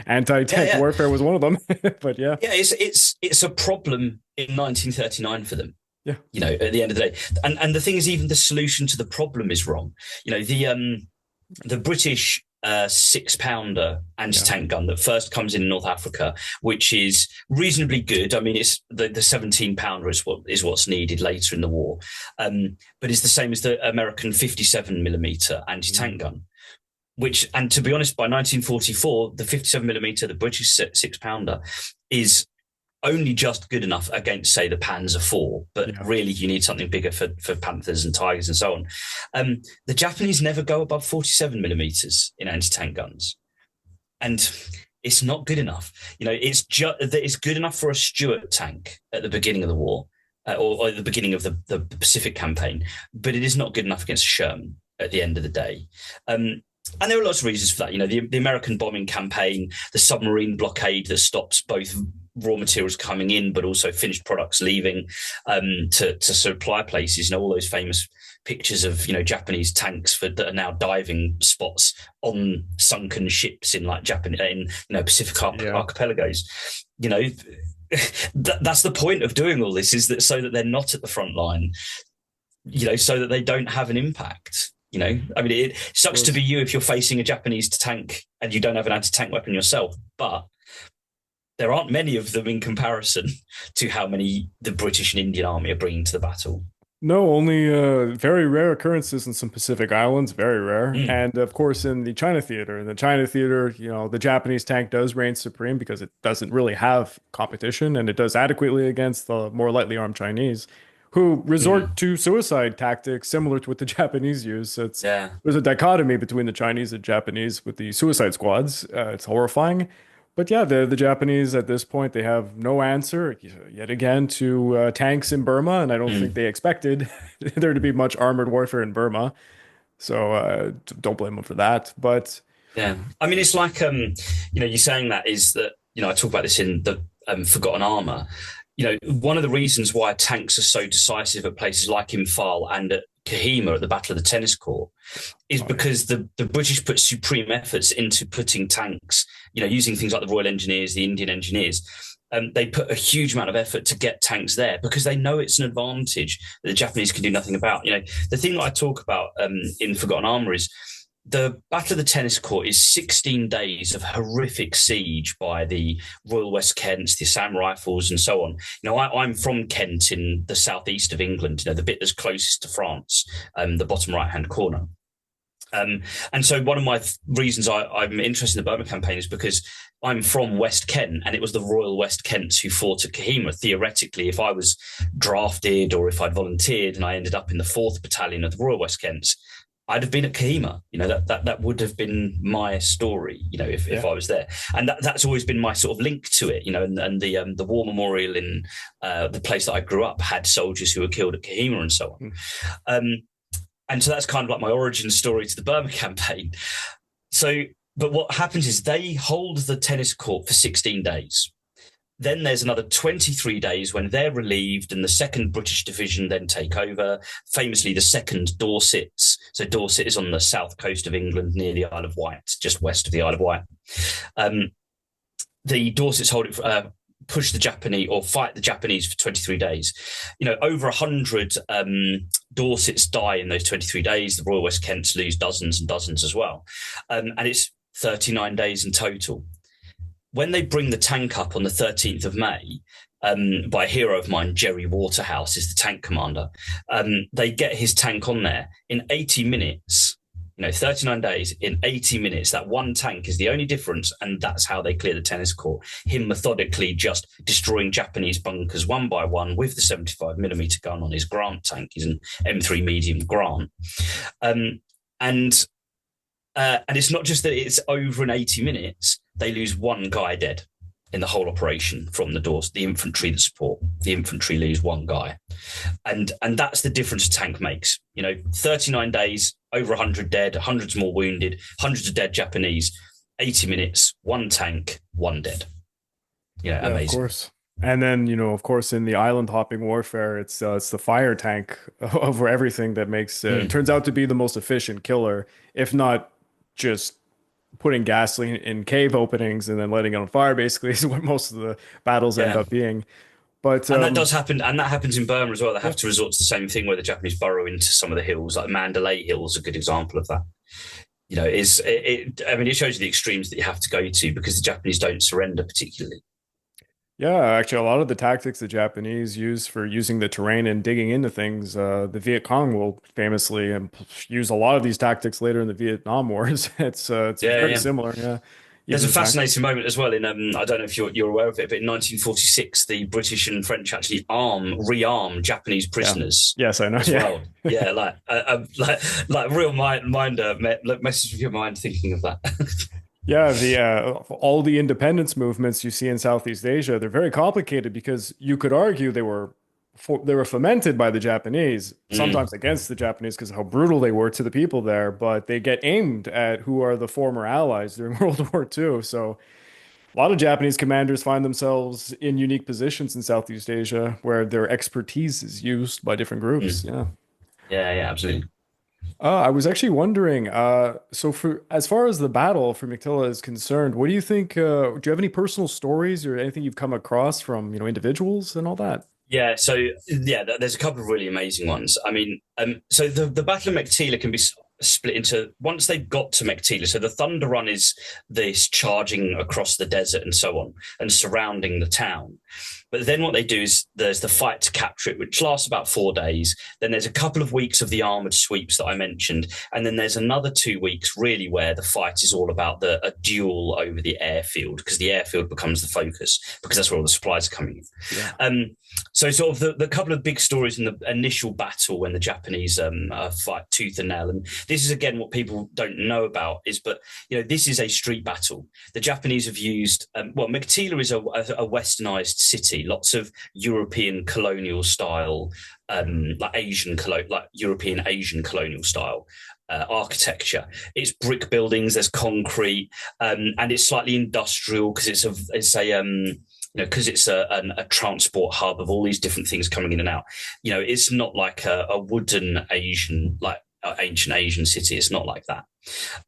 anti-tank Yeah, warfare was one of them. But yeah, yeah. It's a problem in 1939 for them. yeah, At the end of the day, and the thing is, even the solution to the problem is wrong. The British 6-pounder anti-tank gun that first comes in North Africa, which is reasonably good. I mean, it's the 17-pounder is what's needed later in the war, but it's the same as the American 57mm anti-tank gun. And to be honest, by 1944, the 57mm, the British 6-pounder, is only just good enough against, say, the Panzer IV, but really you need something bigger for Panthers and Tigers and so on. The Japanese never go above 47mm in anti-tank guns, and it's not good enough. It's good enough for a Stuart tank at the beginning of the war, or at the beginning of the Pacific campaign, but it is not good enough against a Sherman at the end of the day. And there are lots of reasons for that. The American bombing campaign, the submarine blockade that stops both raw materials coming in, but also finished products leaving to supply places. All those famous pictures of Japanese tanks that are now diving spots on sunken ships in Pacific archipelagos. That's the point of doing all this, is that so that they're not at the front line. So that they don't have an impact. It sucks to be you if you're facing a Japanese tank and you don't have an anti-tank weapon yourself, but there aren't many of them in comparison to how many the British and Indian Army are bringing to the battle. no, only very rare occurrences in some Pacific islands, very rare, and of course in the China theater. In the China theater, the Japanese tank does reign supreme because it doesn't really have competition, and it does adequately against the more lightly armed Chinese, who resort to suicide tactics similar to what the Japanese use. So there's a dichotomy between the Chinese and Japanese with the suicide squads. It's horrifying. But yeah, the Japanese at this point, they have no answer yet again to tanks in Burma, and I don't think they expected there to be much armored warfare in Burma. So don't blame them for that. But yeah, I mean, it's like you saying that is that I talk about this in the Forgotten Armor. One of the reasons why tanks are so decisive at places like Imphal and at Kohima at the Battle of the Tennis Court is because the British put supreme efforts into putting tanks, using things like the Royal Engineers, the Indian Engineers. They put a huge amount of effort to get tanks there because they know it's an advantage that the Japanese can do nothing about. The thing that I talk about in Forgotten Armor is the Battle of the Tennis Court is 16 days of horrific siege by the Royal West Kents, the Assam Rifles, and so on. I'm from Kent in the southeast of England, the bit that's closest to France, the bottom right-hand corner. And so one of my reasons I'm interested in the Burma campaign is because I'm from West Kent, and it was the Royal West Kents who fought at Kohima. Theoretically, if I was drafted or if I'd volunteered and I ended up in the 4th Battalion of the Royal West Kents, I'd have been at Kohima. That would have been my story, if I was there. And that's always been my sort of link to it, and the war memorial in the place that I grew up had soldiers who were killed at Kohima and so on. And so that's kind of like my origin story to the Burma campaign. But what happens is they hold the tennis court for 16 days. Then there's another 23 days when they're relieved and the 2nd British Division then take over, famously the 2nd Dorsets. So Dorset is on the south coast of England near the Isle of Wight, just west of the Isle of Wight. The Dorsets push the Japanese or fight the Japanese for 23 days. Over 100 Dorsets die in those 23 days. The Royal West Kents lose dozens and dozens as well. And it's 39 days in total. When they bring the tank up on the 13th of May, by a hero of mine, Jerry Waterhouse is the tank commander, they get his tank on there. In 80 minutes, 39 days in 80 minutes. That one tank is the only difference, and that's how they clear the tennis court. Him methodically just destroying Japanese bunkers one by one with the 75mm gun on his Grant tank. He's an M3 medium Grant. And it's not just that it's over in 80 minutes. They lose one guy dead in the whole operation from the doors. The infantry that support, the infantry lose one guy. And that's the difference a tank makes. 39 days, over 100 dead, hundreds more wounded, hundreds of dead Japanese, 80 minutes, one tank, one dead. Yeah, amazing. of course. And then, of course, in the island hopping warfare, it's the fire tank over everything that makes it turns out to be the most efficient killer, if not just putting gasoline in cave openings and then letting it on fire, basically, is what most of the battles end up being. But and that does happen, and that happens in Burma as well. They have to resort to the same thing where the Japanese burrow into some of the hills, like Mandalay Hill is a good example of that. It shows you the extremes that you have to go to because the Japanese don't surrender particularly. Yeah, actually, a lot of the tactics the Japanese use for using the terrain and digging into things, the Viet Cong will famously use a lot of these tactics later in the Vietnam Wars. It's very similar. Yeah, there's even a fascinating moment as well in I don't know if you're aware of it, but in 1946, the British and French actually rearm Japanese prisoners. Yeah. Yes, I know. As well. Yeah, like real minder messes with your mind thinking of that. Yeah, all the independence movements you see in Southeast Asia, they're very complicated because you could argue they were fomented by the Japanese, sometimes against the Japanese because of how brutal they were to the people there, but they get aimed at who are the former allies during World War II. So a lot of Japanese commanders find themselves in unique positions in Southeast Asia where their expertise is used by different groups. Yeah. Yeah, absolutely. I was actually wondering, so for as far as the battle for Meiktila is concerned, what do you think? Do you have any personal stories or anything you've come across from, individuals and all that? Yeah, so there's a couple of really amazing ones. I mean, so the Battle of Meiktila can be split into once they've got to Meiktila. So the Thunder Run is this charging across the desert and so on and surrounding the town. But then what they do is there's the fight to capture it, which lasts about 4 days. Then there's a couple of weeks of the armored sweeps that I mentioned. And then there's another 2 weeks really where the fight is all about a duel over the airfield because the airfield becomes the focus because that's where all the supplies are coming in. Yeah. So sort of the couple of big stories in the initial battle when the Japanese fight tooth and nail. And this is, again, what people don't know about but this is a street battle. The Japanese have used, Meiktila is a westernized city, lots of European colonial style, European Asian colonial style architecture. It's brick buildings, there's concrete, and it's slightly industrial because it's a transport hub of all these different things coming in and out. It's not like a wooden Asian, like ancient Asian city. It's not like that.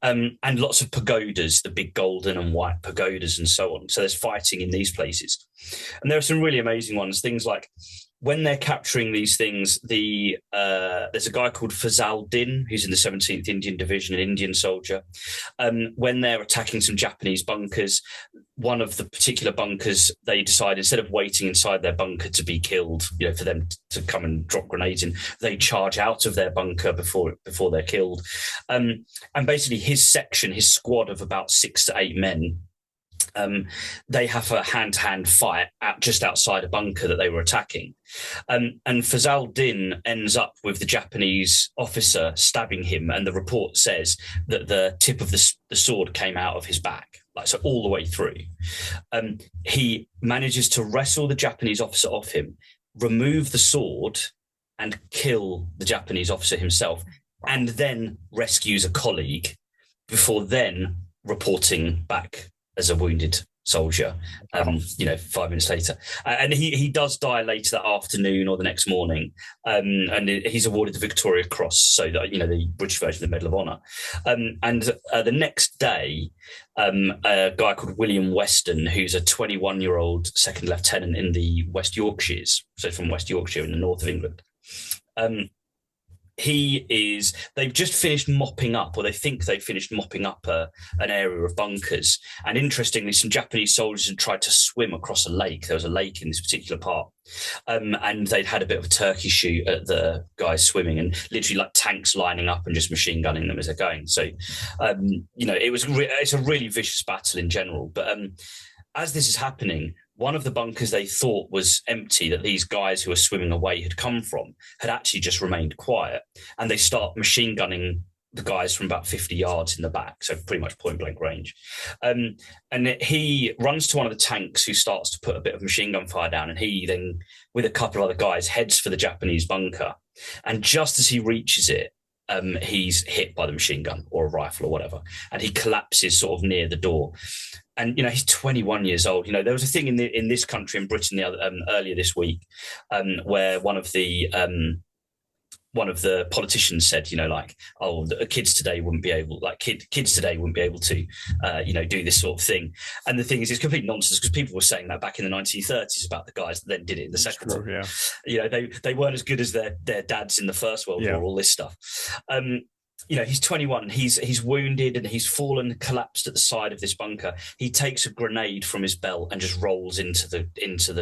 And lots of pagodas, the big golden and white pagodas and so on. So there's fighting in these places. And there are some really amazing ones. Things like when they're capturing these things, there's a guy called Fazal Din, who's in the 17th Indian Division, an Indian soldier. When they're attacking some Japanese bunkers, one of the particular bunkers, they decide instead of waiting inside their bunker to be killed, for them to come and drop grenades in, they charge out of their bunker before they're killed. And basically his squad of about 6 to 8 men, they have a hand-to-hand fight just outside a bunker that they were attacking. And Fazal Din ends up with the Japanese officer stabbing him, and the report says that the tip of the sword came out of his back, so all the way through. He manages to wrestle the Japanese officer off him, remove the sword, and kill the Japanese officer himself, and then rescues a colleague before then reporting back as a wounded soldier, 5 minutes later. And he does die later that afternoon or the next morning. And he's awarded the Victoria Cross, so that, the British version of the Medal of Honor. And the next day, a guy called William Weston, who's a 21-year-old second lieutenant in the West Yorkshires, so from West Yorkshire in the north of England, they've just finished mopping up, or they think they've finished mopping up an area of bunkers. And interestingly, some Japanese soldiers had tried to swim across a lake. There was a lake in this particular part. And they'd had a bit of a turkey shoot at the guys swimming, and literally like tanks lining up and just machine gunning them as they're going. So, it's a really vicious battle in general. But as this is happening, one of the bunkers they thought was empty, that these guys who were swimming away had come from, had actually just remained quiet. And they start machine gunning the guys from about 50 yards in the back, so pretty much point blank range. And he runs to one of the tanks, who starts to put a bit of machine gun fire down. And he then, with a couple of other guys, heads for the Japanese bunker. And just as he reaches it, he's hit by the machine gun or a rifle or whatever, and he collapses sort of near the door. And he's 21 years old. There was a thing in this country, in Britain, earlier this week, where one of the politicians said, the kids today wouldn't be able, kids today wouldn't be able to, do this sort of thing. And the thing is, it's complete nonsense, because people were saying that back in the 1930s about the guys that then did it in the Second World War. They weren't as good as their dads in the First World War, all this stuff. He's 21, he's wounded, and he's fallen, collapsed at the side of this bunker. He takes a grenade from his belt and just rolls into the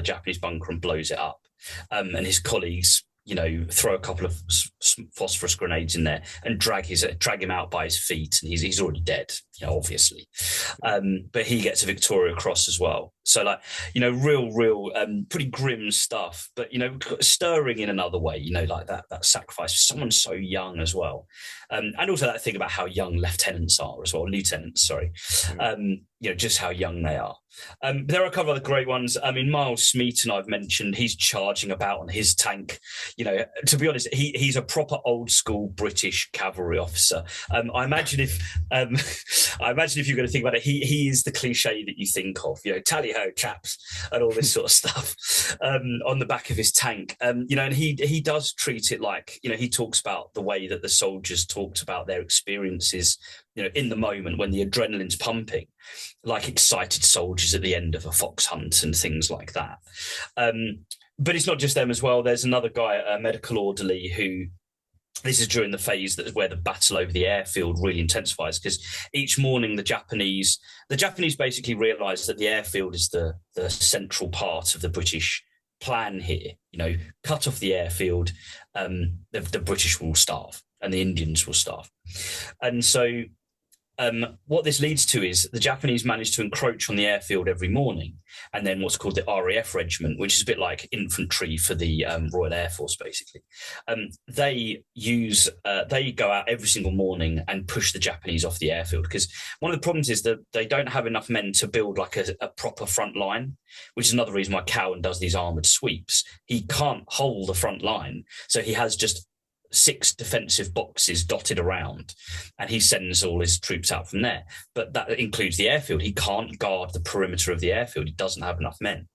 Japanese bunker and blows it up. And his colleagues, throw a couple of phosphorus grenades in there and drag him out by his feet, and he's already dead, obviously. But he gets a Victoria Cross as well. So real, pretty grim stuff, but, stirring in another way, like that sacrifice for someone so young as well. And also that thing about how young lieutenants, sorry. Just how young they are. There are a couple of other great ones. I mean, Miles Smeaton, I've mentioned, he's charging about on his tank. To be honest, he's a proper old school British cavalry officer. I imagine if you're going to think about it, he is the cliche that you think of, tally ho chaps and all this sort of stuff on the back of his tank. And he does treat it like, he talks about the way that the soldiers talked about their experiences, in the moment when the adrenaline's pumping, like excited soldiers at the end of a fox hunt and things like that. But it's not just them as well. There's another guy, a medical orderly, who, this is during the phase where the battle over the airfield really intensifies, because each morning the Japanese basically realise that the airfield is the central part of the British plan here. Cut off the airfield, the British will starve and the Indians will starve. And so what this leads to is the Japanese manage to encroach on the airfield every morning, and then what's called the RAF regiment, which is a bit like infantry for the Royal Air Force, basically. They go out every single morning and push the Japanese off the airfield, because one of the problems is that they don't have enough men to build like a proper front line, which is another reason why Cowan does these armoured sweeps. He can't hold the front line, so he has just 6 defensive boxes dotted around, and he sends all his troops out from there. But that includes the airfield. He can't guard the perimeter of the airfield. He doesn't have enough men.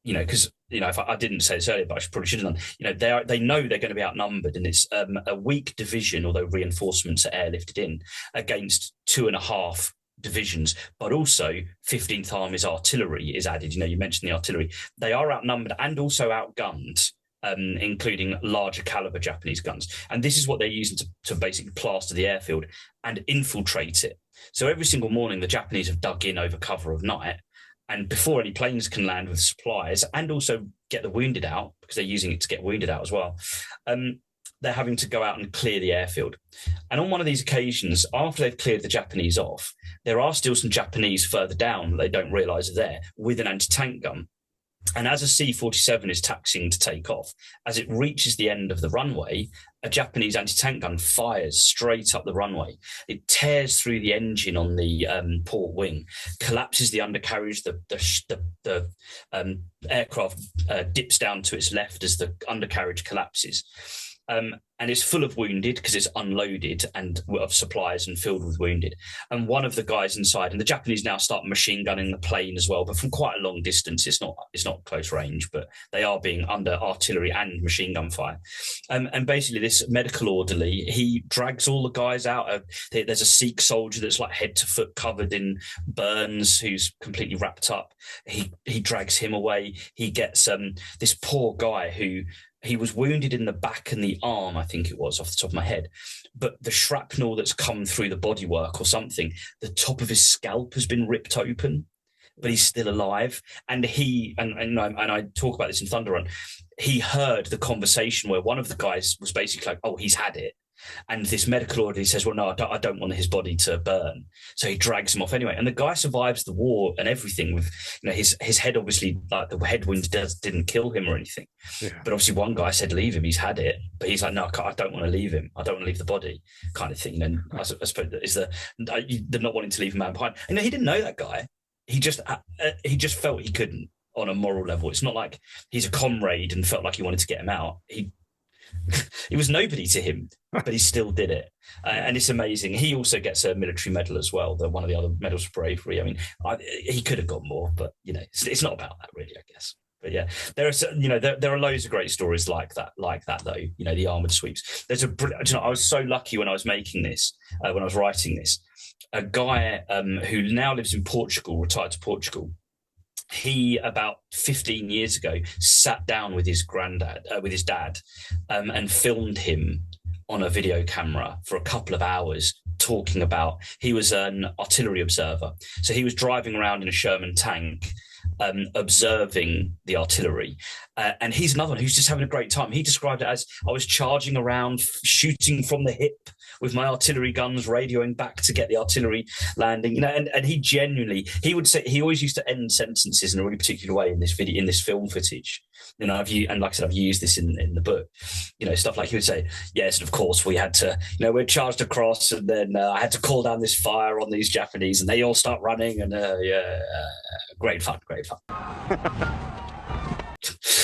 Because if I didn't say this earlier, but I probably should have done. They know they're going to be outnumbered, and it's a weak division, although reinforcements are airlifted in, against 2.5 divisions, but also 15th Army's artillery is added. You mentioned the artillery. They are outnumbered and also outgunned, including larger caliber Japanese guns. And this is what they're using to basically plaster the airfield and infiltrate it. So every single morning, the Japanese have dug in over cover of night, and before any planes can land with supplies and also get the wounded out, because they're using it to get wounded out as well, they're having to go out and clear the airfield. And on one of these occasions, after they've cleared the Japanese off, there are still some Japanese further down that they don't realise are there with an anti-tank gun. And as a C-47 is taxiing to take off, as it reaches the end of the runway, a Japanese anti-tank gun fires straight up the runway. It tears through the engine on the port wing, collapses the undercarriage. The aircraft dips down to its left as the undercarriage collapses. And it's full of wounded because it's unloaded and of supplies and filled with wounded. And one of the guys inside, and the Japanese now start machine gunning the plane as well, but from quite a long distance. It's not close range, but they are being under artillery and machine gun fire. And basically this medical orderly, he drags all the guys out. There's a Sikh soldier that's like head to foot covered in burns, who's completely wrapped up. He drags him away. He gets this poor guy who he was wounded in the back and the arm, I think it was, off the top of my head. But the shrapnel that's come through the bodywork or something, the top of his scalp has been ripped open, but he's still alive. And I talk about this in Thunder Run, he heard the conversation where one of the guys was basically like, oh, he's had it. And this medical orderly says, well, no, I don't want his body to burn. So he drags him off anyway. And the guy survives the war and everything with, his head, obviously, like the head wound didn't kill him or anything. Yeah. But obviously one guy said, leave him, he's had it. But he's like, no, I don't want to leave him. I don't want to leave the body, kind of thing. And I suppose that is the not wanting to leave a man behind. And he didn't know that guy. He just felt he couldn't on a moral level. It's not like he's a comrade and felt like he wanted to get him out. He was nobody to him, but he still did it. And it's amazing. He also gets a military medal as well, one of the other medals for bravery. I mean, he could have got more, but, it's not about that really, I guess. But yeah, there are loads of great stories like that though, the armored sweeps. I was so lucky when I was making this, when I was writing this, a guy who now lives in Portugal, retired to Portugal. He, about 15 years ago, sat down with his dad, and filmed him on a video camera for a couple of hours talking about, he was an artillery observer. So he was driving around in a Sherman tank, observing the artillery. And he's another one who's just having a great time. He described it as, I was charging around, shooting from the hip with my artillery guns, radioing back to get the artillery landing. And he genuinely, he would say, he always used to end sentences in a really particular way in this film footage. And like I said, I've used this in the book, stuff like he would say, yes, and of course we had to, we're charged across, and then I had to call down this fire on these Japanese, and they all start running, and great fun.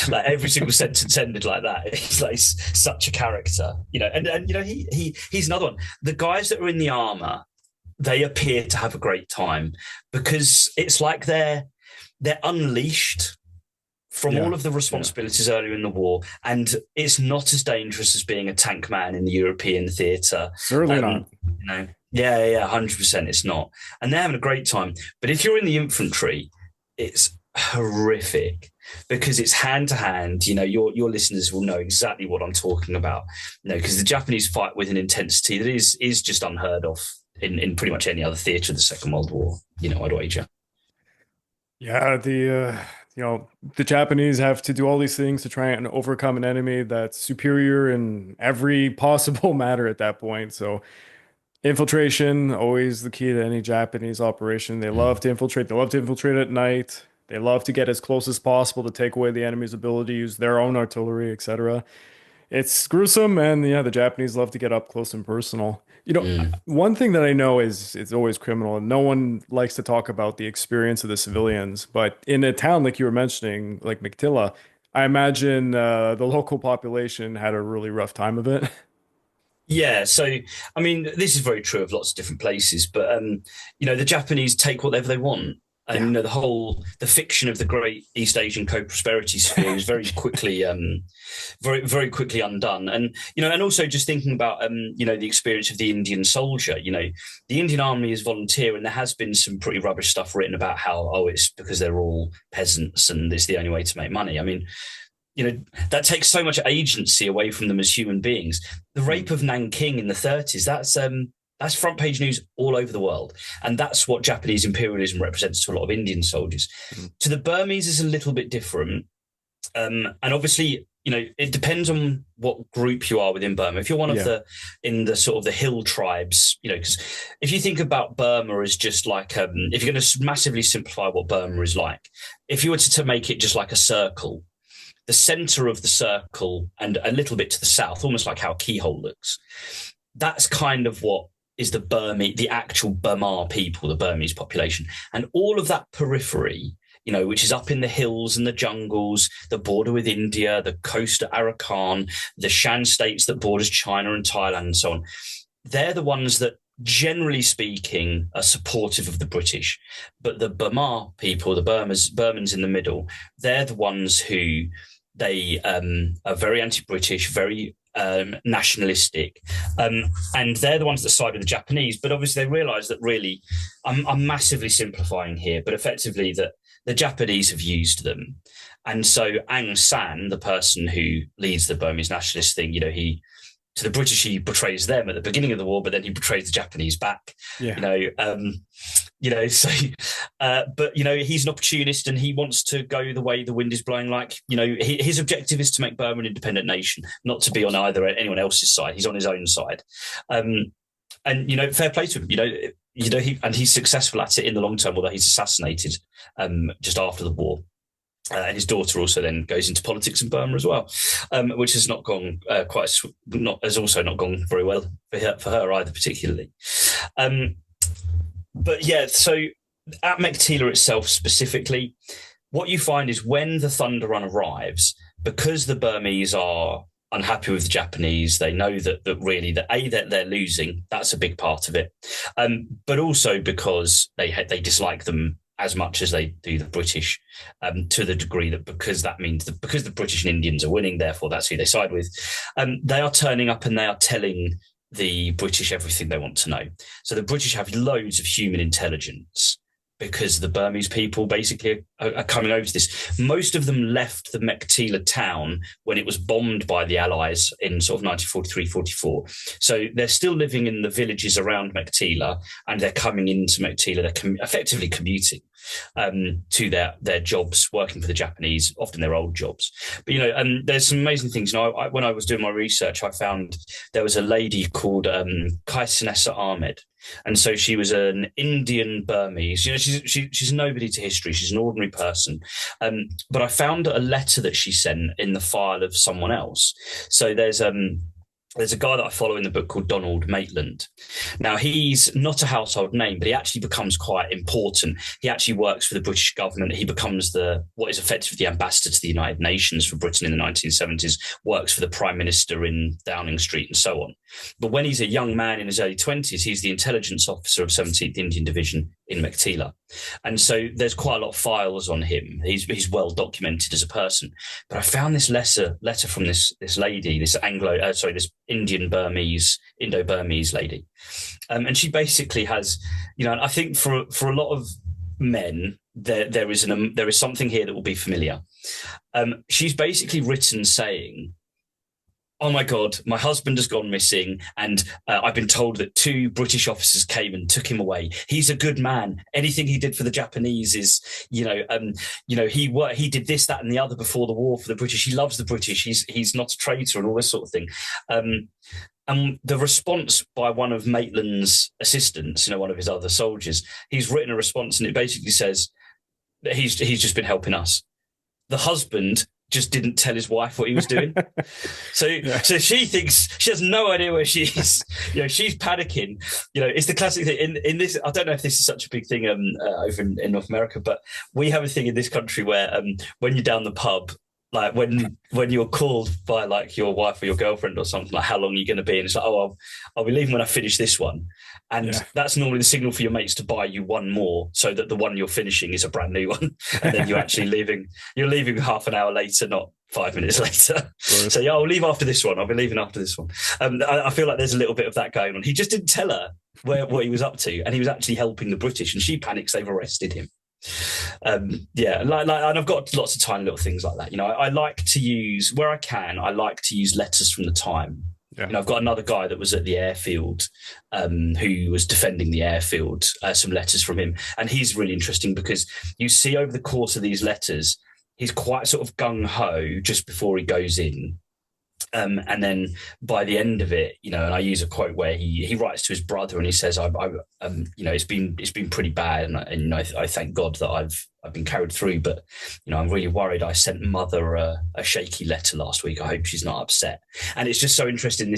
Like every single sentence ended like that. He's like such a character, he's another one. The guys that are in the armor, they appear to have a great time because it's like they're unleashed from all of the responsibilities earlier in the war, and it's not as dangerous as being a tank man in the European theatre. Certainly not. 100% it's not. And they're having a great time. But if you're in the infantry, it's horrific because it's hand to hand. Your listeners will know exactly what I'm talking about. Because the Japanese fight with an intensity that is just unheard of in pretty much any other theatre of the Second World War. I'd wager. Yeah, the Japanese have to do all these things to try and overcome an enemy that's superior in every possible matter at that point. So infiltration, always the key to any Japanese operation. They love to infiltrate. They love to infiltrate at night. They love to get as close as possible to take away the enemy's ability to use their own artillery, etc. It's gruesome, and the Japanese love to get up close and personal. One thing that I know is it's always criminal, and no one likes to talk about the experience of the civilians. But in a town like you were mentioning, like Meiktila, I imagine the local population had a really rough time of it. Yeah, so I mean, this is very true of lots of different places, but the Japanese take whatever they want. And the fiction of the great East Asian co-prosperity sphere is very quickly, very very quickly undone. And and also just thinking about the experience of the Indian soldier. The Indian army is volunteer, and there has been some pretty rubbish stuff written about how it's because they're all peasants and it's the only way to make money. I mean, that takes so much agency away from them as human beings. The rape of Nanking in the 30s, that's front page news all over the world. And that's what Japanese imperialism represents to a lot of Indian soldiers. To the Burmese is a little bit different. And obviously, it depends on what group you are within Burma. If you're one of in the sort of the hill tribes, because if you think about Burma as just like, if you're going to massively simplify what Burma is like, if you were to make it just like a circle, the center of the circle and a little bit to the south, almost like how a keyhole looks, that's kind of what is the actual Burma people, the Burmese population. And all of that periphery, which is up in the hills and the jungles, the border with India, the coast at Arakan, the Shan states that borders China and Thailand and so on, they're the ones that, generally speaking, are supportive of the British. But the Burma people, the Burmans in the middle, they're the ones who they are very anti-British, very nationalistic, and they're the ones that side with the Japanese. But obviously they realise that really, I'm massively simplifying here, but effectively that the Japanese have used them. And so Aung San, the person who leads the Burmese nationalist thing, to the British, he betrays them at the beginning of the war, but then he betrays the Japanese back. Yeah. But he's an opportunist and he wants to go the way the wind is blowing. Like, his objective is to make Burma an independent nation, not to be on either anyone else's side. He's on his own side. And fair play to him. He's successful at it in the long term, although he's assassinated just after the war. And his daughter also then goes into politics in Burma as well, which has not gone has also not gone very well for her either, particularly. But yeah, so at Meiktila itself specifically, what you find is when the Thunder Run arrives, because the Burmese are unhappy with the Japanese, they know that they're losing. That's a big part of it, but also because they dislike them as much as they do the British, to the degree that because the British and Indians are winning, therefore that's who they side with. They are turning up and they are telling the British everything they want to know. So the British have loads of human intelligence because the Burmese people basically are coming over to this. Most of them left the Meiktila town when it was bombed by the Allies in sort of 1943-44. So they're still living in the villages around Meiktila and they're coming into Meiktila. They're effectively commuting to their jobs, working for the Japanese, often their old jobs. But, there's some amazing things. When I was doing my research, I found there was a lady called Kaisanessa Ahmed. And so she was an Indian Burmese. She's nobody to history. She's an ordinary person. But I found a letter that she sent in the file of someone else. So there's a guy that I follow in the book called Donald Maitland. Now, he's not a household name, but he actually becomes quite important. He actually works for the British government. He becomes what is effectively the ambassador to the United Nations for Britain in the 1970s, works for the Prime Minister in Downing Street and so on. But when he's a young man in his early 20s, he's the intelligence officer of 17th Indian Division in Meiktila. And so there's quite a lot of files on him. He's well documented as a person. But I found this letter from this lady, this Indo-Burmese lady. And she basically has, I think for a lot of men, there is something here that will be familiar. She's basically written saying, "Oh my God, my husband has gone missing, and I've been told that 2 British officers came and took him away. He's a good man. Anything he did for the Japanese is, he did this, that, and the other before the war for the British. He loves the British. He's not a traitor," and all this sort of thing. And the response by one of Maitland's assistants, one of his other soldiers, he's written a response, and it basically says that he's just been helping us. The husband just didn't tell his wife what he was doing. So she thinks, she has no idea where she is. She's panicking. It's the classic thing in this. I don't know if this is such a big thing over in North America, but we have a thing in this country where when you're down the pub, like when you're called by like your wife or your girlfriend or something, like how long are you going to be? And it's like, oh, I'll be leaving when I finish this one. And that's normally the signal for your mates to buy you one more so that the one you're finishing is a brand new one. And then you're actually you're leaving half an hour later, not 5 minutes later. So I'll leave after this one. I'll be leaving after this one. I feel like there's a little bit of that going on. He just didn't tell her what he was up to. And he was actually helping the British, and she panics they've arrested him. And I've got lots of tiny little things like that. I like to use, where I can, I like to use letters from the time. I've got another guy that was at the airfield who was defending the airfield, some letters from him. And he's really interesting because you see over the course of these letters, he's quite sort of gung-ho just before he goes in. And then by the end of it, and I use a quote where he writes to his brother and he says, it's been pretty bad, and I thank God that I've been carried through, but I'm really worried. I sent mother a shaky letter last week. I hope she's not upset. And it's just so interesting,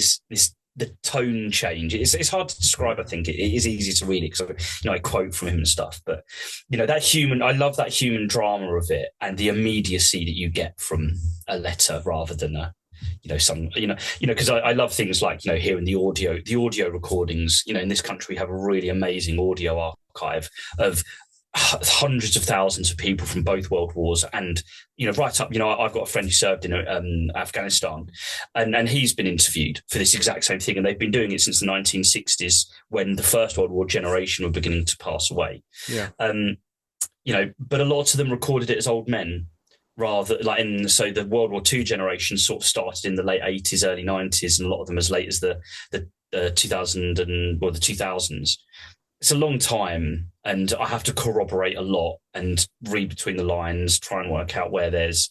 the tone change. It's hard to describe. I think it is easy to read it because I quote from him and stuff. But I love that human drama of it and the immediacy that you get from a letter rather than because I love things like hearing the audio recordings. In this country we have a really amazing audio archive of hundreds of thousands of people from both world wars, and right up. I've got a friend who served in Afghanistan, and he's been interviewed for this exact same thing, and they've been doing it since the 1960s when the First World War generation were beginning to pass away. but a lot of them recorded it as old men rather like so the World War II generation sort of started in the late 80s, early 90s, and a lot of them as late as the 2000 or the 2000s. It's a long time, and I have to corroborate a lot and read between the lines, try and work out where there's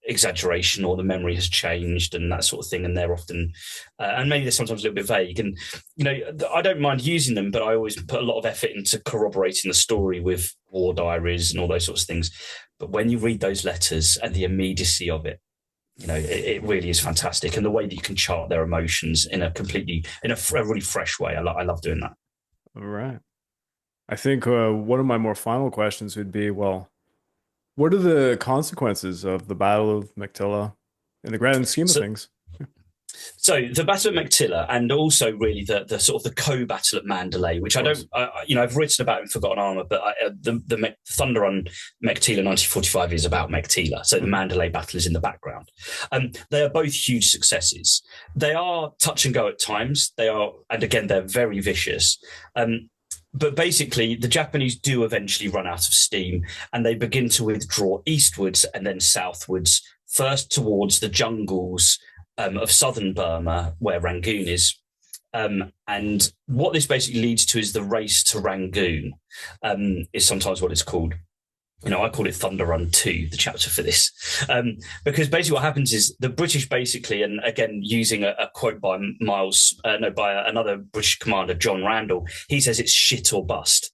exaggeration or the memory has changed and that sort of thing. And they're often, and maybe they're sometimes a little bit vague. And, I don't mind using them, but I always put a lot of effort into corroborating the story with war diaries and all those sorts of things. But when you read those letters and the immediacy of it, it really is fantastic. And the way that you can chart their emotions in a really fresh way. I love doing that. All right. I think one of my more final questions would be, well, what are the consequences of the Battle of Meiktila in the grand scheme of things? So the Battle of Meiktila, and also really the sort of the co-battle at Mandalay, which I've written about in Forgotten Armor, but the Thunder Run Meiktila 1945 is about Meiktila. So the Mandalay battle is in the background. They are both huge successes. They are touch and go at times. And again, they're very vicious. But basically, the Japanese do eventually run out of steam, and they begin to withdraw eastwards and then southwards, first towards the jungles of southern Burma, where Rangoon is. And what this basically leads to is the race to Rangoon, is sometimes what it's called. I call it Thunder Run 2, the chapter for this, because basically what happens is the British basically, and again, using a quote by another British commander, John Randall, he says it's shit or bust,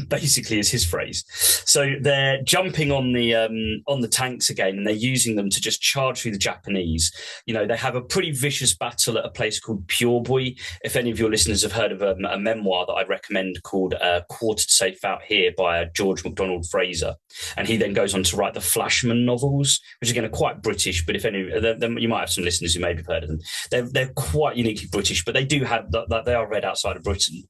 basically is his phrase. So they're jumping on the tanks again, and they're using them to just charge through the Japanese. They have a pretty vicious battle at a place called Purebui. If any of your listeners have heard of a memoir that I'd recommend called Quartered Safe Out Here by George MacDonald Fraser. And he then goes on to write the Flashman novels, which again are quite British, but if any, you might have some listeners who maybe have heard of them. They're quite uniquely British, but they do have that. They are read outside of Britain.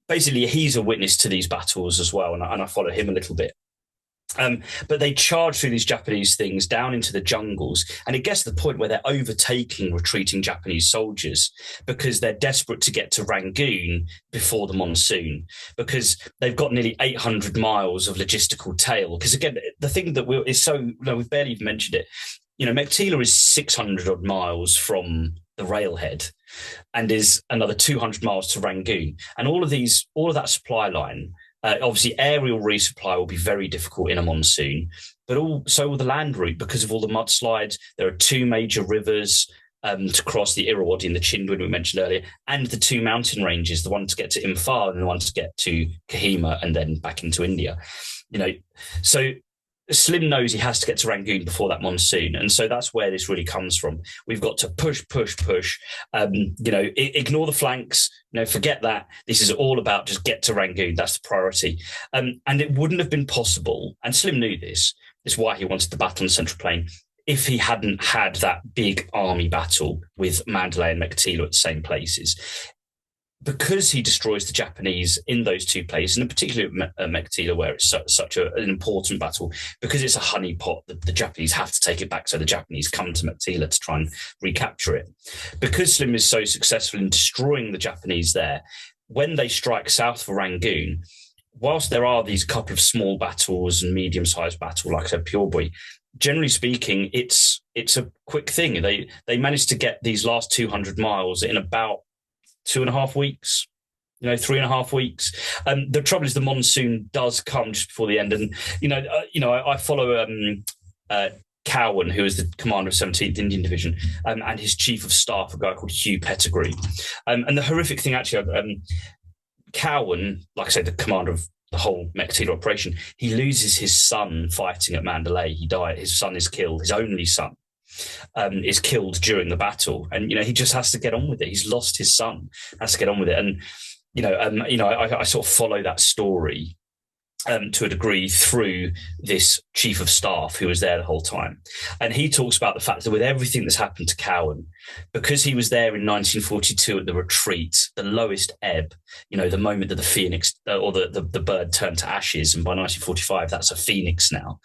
Basically, he's a witness to these battles as well, and I follow him a little bit. But they charge through these Japanese things down into the jungles, and it gets to the point where they're overtaking retreating Japanese soldiers because they're desperate to get to Rangoon before the monsoon, because they've got nearly 800 miles of logistical tail. Because again, the thing that we've barely even mentioned it. Meiktila is 600 odd miles from the railhead and is another 200 miles to Rangoon, and all of that supply line. Obviously, aerial resupply will be very difficult in a monsoon, but so will the land route because of all the mudslides. There are two major rivers to cross, the Irrawaddy and the Chindwin we mentioned earlier, and the two mountain ranges, the one to get to Imphal and the one to get to Kohima and then back into India. So Slim knows he has to get to Rangoon before that monsoon, and so that's where this really comes from. We've got to push. Ignore the flanks. Forget that. This is all about just get to Rangoon. That's the priority. And it wouldn't have been possible. And Slim knew this. This is why he wanted the battle on the Central Plain. If he hadn't had that big army battle with Mandalay and Meiktila at the same places. Because he destroys the Japanese in those two places, and particularly at Meiktila, where it's such an important battle, because it's a honeypot, the Japanese have to take it back, so the Japanese come to Meiktila to try and recapture it. Because Slim is so successful in destroying the Japanese there, when they strike south for Rangoon, whilst there are these couple of small battles and medium-sized battle, like I said, Purebui, generally speaking, it's a quick thing. They managed to get these last 200 miles in about 2.5 weeks, 3.5 weeks. The trouble is the monsoon does come just before the end. And, I follow Cowan, who is the commander of 17th Indian Division, and his chief of staff, a guy called Hugh Pettigrew. And the horrific thing, actually, Cowan, like I said, the commander of the whole Meiktila operation, he loses his son fighting at Mandalay. He died. His son is killed, his only son. Is killed during the battle, and he just has to get on with it. He's lost his son, has to get on with it, and I sort of follow that story to a degree through this chief of staff who was there the whole time, and he talks about the fact that with everything that's happened to Cowan, because he was there in 1942 at the retreat, the lowest ebb, the moment that the phoenix or the bird turned to ashes, and by 1945 that's a phoenix now.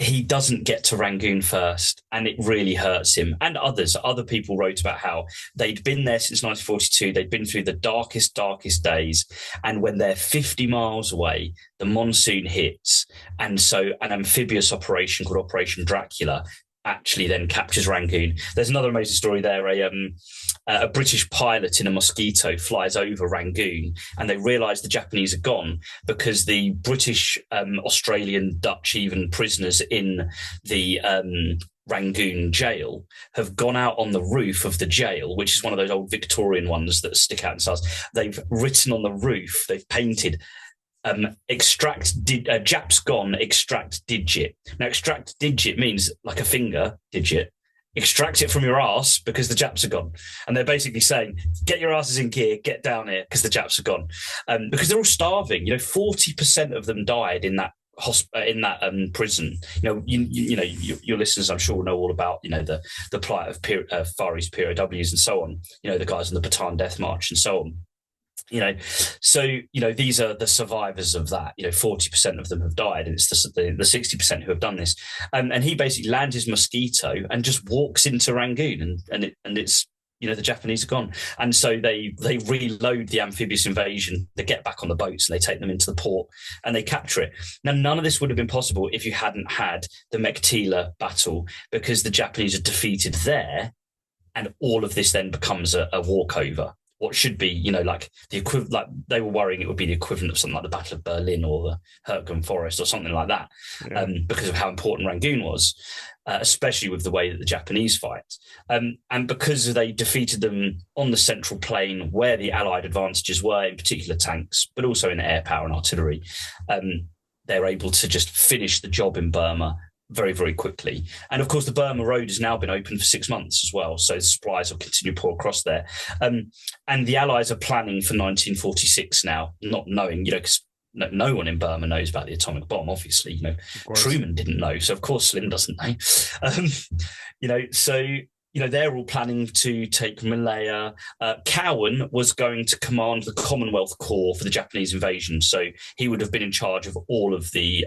he doesn't get to Rangoon first, and it really hurts him. And other people wrote about how they'd been there since 1942. They'd been through the darkest days. And when they're 50 miles away, the monsoon hits. And so an amphibious operation called Operation Dracula actually then captures Rangoon. There's another amazing story there. A British pilot in a Mosquito flies over Rangoon, and they realise the Japanese are gone because the British, Australian, Dutch, even prisoners in the Rangoon jail have gone out on the roof of the jail, which is one of those old Victorian ones that stick out in stars. They've written on the roof, they've painted Japs gone, extract digit. Now, extract digit means like a finger digit. Extract it from your ass because the Japs are gone. And they're basically saying, get your asses in gear, get down here because the Japs are gone. Because they're all starving. 40% of them died in that prison. Your listeners, I'm sure, will know all about the plight of Far East POWs and so on. The guys on the Bataan Death March and so on. These are the survivors of that. 40% of them have died, and it's the 60% who have done this. And he basically lands his Mosquito and just walks into Rangoon, and it's the Japanese are gone. And so they reload the amphibious invasion. They get back on the boats and they take them into the port and they capture it. Now, none of this would have been possible if you hadn't had the Meiktila battle, because the Japanese are defeated there, and all of this then becomes a walkover. What should be, like the equivalent, like they were worrying it would be the equivalent of something like the Battle of Berlin or the Hurtgen Forest or something like that, because of how important Rangoon was, especially with the way that the Japanese fight. And because they defeated them on the central plain where the Allied advantages were, in particular tanks, but also in air power and artillery, they're able to just finish the job in Burma very, very quickly. And of course, the Burma Road has now been open for 6 months as well. So the supplies will continue to pour across there. And the Allies are planning for 1946 now, not knowing, because no one in Burma knows about the atomic bomb, obviously. Truman didn't know. So of course, Slim doesn't know. They're all planning to take Malaya. Cowan was going to command the Commonwealth Corps for the Japanese invasion. So he would have been in charge of all of the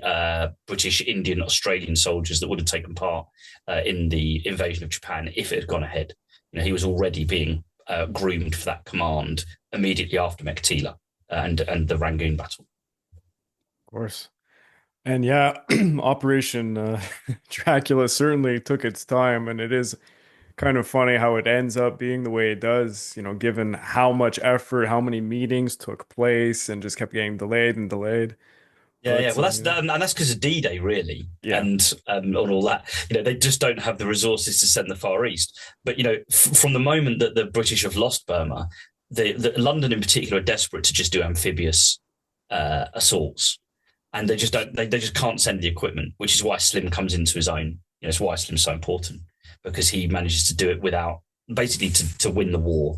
British, Indian, Australian soldiers that would have taken part in the invasion of Japan if it had gone ahead. He was already being groomed for that command immediately after Meiktila and the Rangoon battle. Of course. And Operation Dracula certainly took its time, and it is kind of funny how it ends up being the way it does, given how much effort, how many meetings took place and just kept getting delayed and delayed. Well, that's because of D-Day, really, and all that. They just don't have the resources to send the Far East. But from the moment that the British have lost Burma, the London in particular are desperate to just do amphibious assaults, and they just don't. They just can't send the equipment, which is why Slim comes into his own. It's why Slim's so important, because he manages to do it without, basically to win the war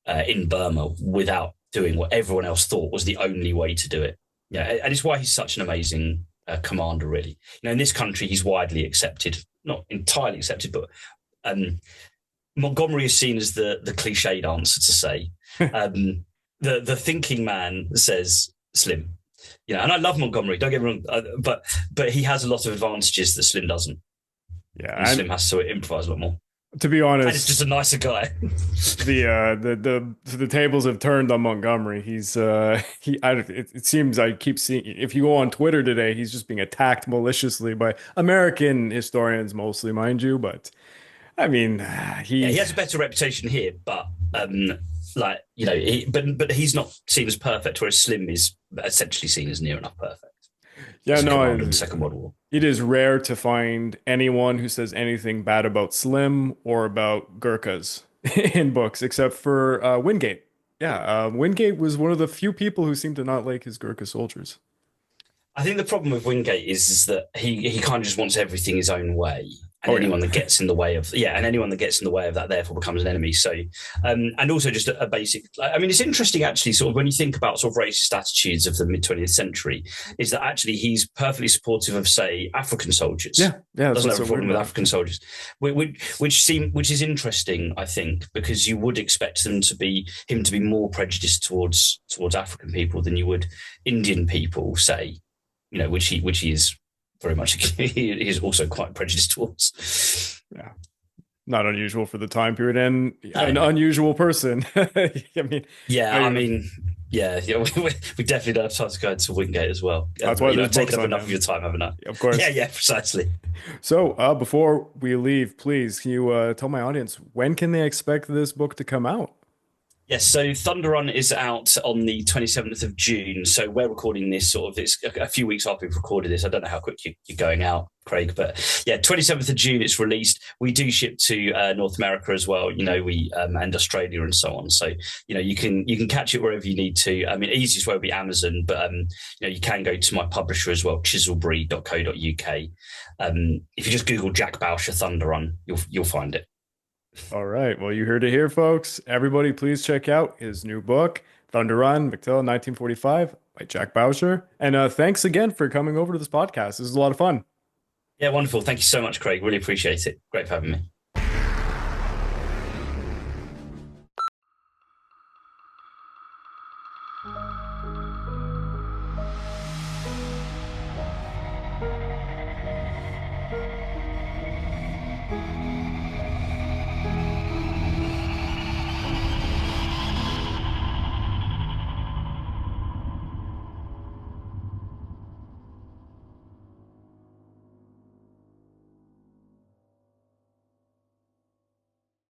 in Burma without doing what everyone else thought was the only way to do it. And it's why he's such an amazing commander, really. In this country, he's widely accepted, not entirely accepted, but Montgomery is seen as the cliched answer to say. The thinking man says Slim. And I love Montgomery, don't get me wrong, but he has a lot of advantages that Slim doesn't. And Slim has to improvise a lot more. To be honest, and it's just a nicer guy. the tables have turned on Montgomery. It seems I keep seeing, if you go on Twitter today, he's just being attacked maliciously by American historians, mostly, mind you. But I mean, he has a better reputation here, but but he's not seen as perfect, whereas Slim is essentially seen as near enough perfect. Second World War. It is rare to find anyone who says anything bad about Slim or about Gurkhas in books, except for Wingate. Wingate was one of the few people who seemed to not like his Gurkha soldiers. I think the problem with Wingate is that he kind of just wants everything his own way. And anyone that gets in the way of that therefore becomes an enemy. So, and also just a basic. I mean, it's interesting actually, sort of when you think about sort of racist attitudes of the mid 20th century, is that actually he's perfectly supportive of, say, African soldiers. Doesn't have a problem with African soldiers, which is interesting, I think, because you would expect him to be more prejudiced towards African people than you would Indian people, say, which he is very much he is also quite prejudiced towards. Yeah. Not unusual for the time period and No, an no. unusual person. I mean, Yeah, I I, mean, yeah, we definitely don't have time to go into Wingate as well. that's why there's I've taken books up on enough of him, your time, haven't I? of Yeah, course. yeah, precisely. So, before we leave, please, can you tell my audience when can they expect this book to come out? Yes, so Thunder Run is out on the 27th of June. So we're recording this sort of, it's a few weeks after we've recorded this. I don't know how quick you're going out, Craig, but yeah, 27th of June it's released. We do ship to North America as well, we and Australia and so on. So, you can catch it wherever you need to. I mean, easiest way would be Amazon, but, you can go to my publisher as well, chiselbury.co.uk. If you just Google Jack Bowsher Thunder Run, you'll find it. All right. Well, you heard it here, folks. Everybody, please check out his new book, Thunder Run Meiktila 1945 by Jack Bowsher. And thanks again for coming over to this podcast. This is a lot of fun. Yeah, wonderful. Thank you so much, Craig. Really appreciate it. Great for having me.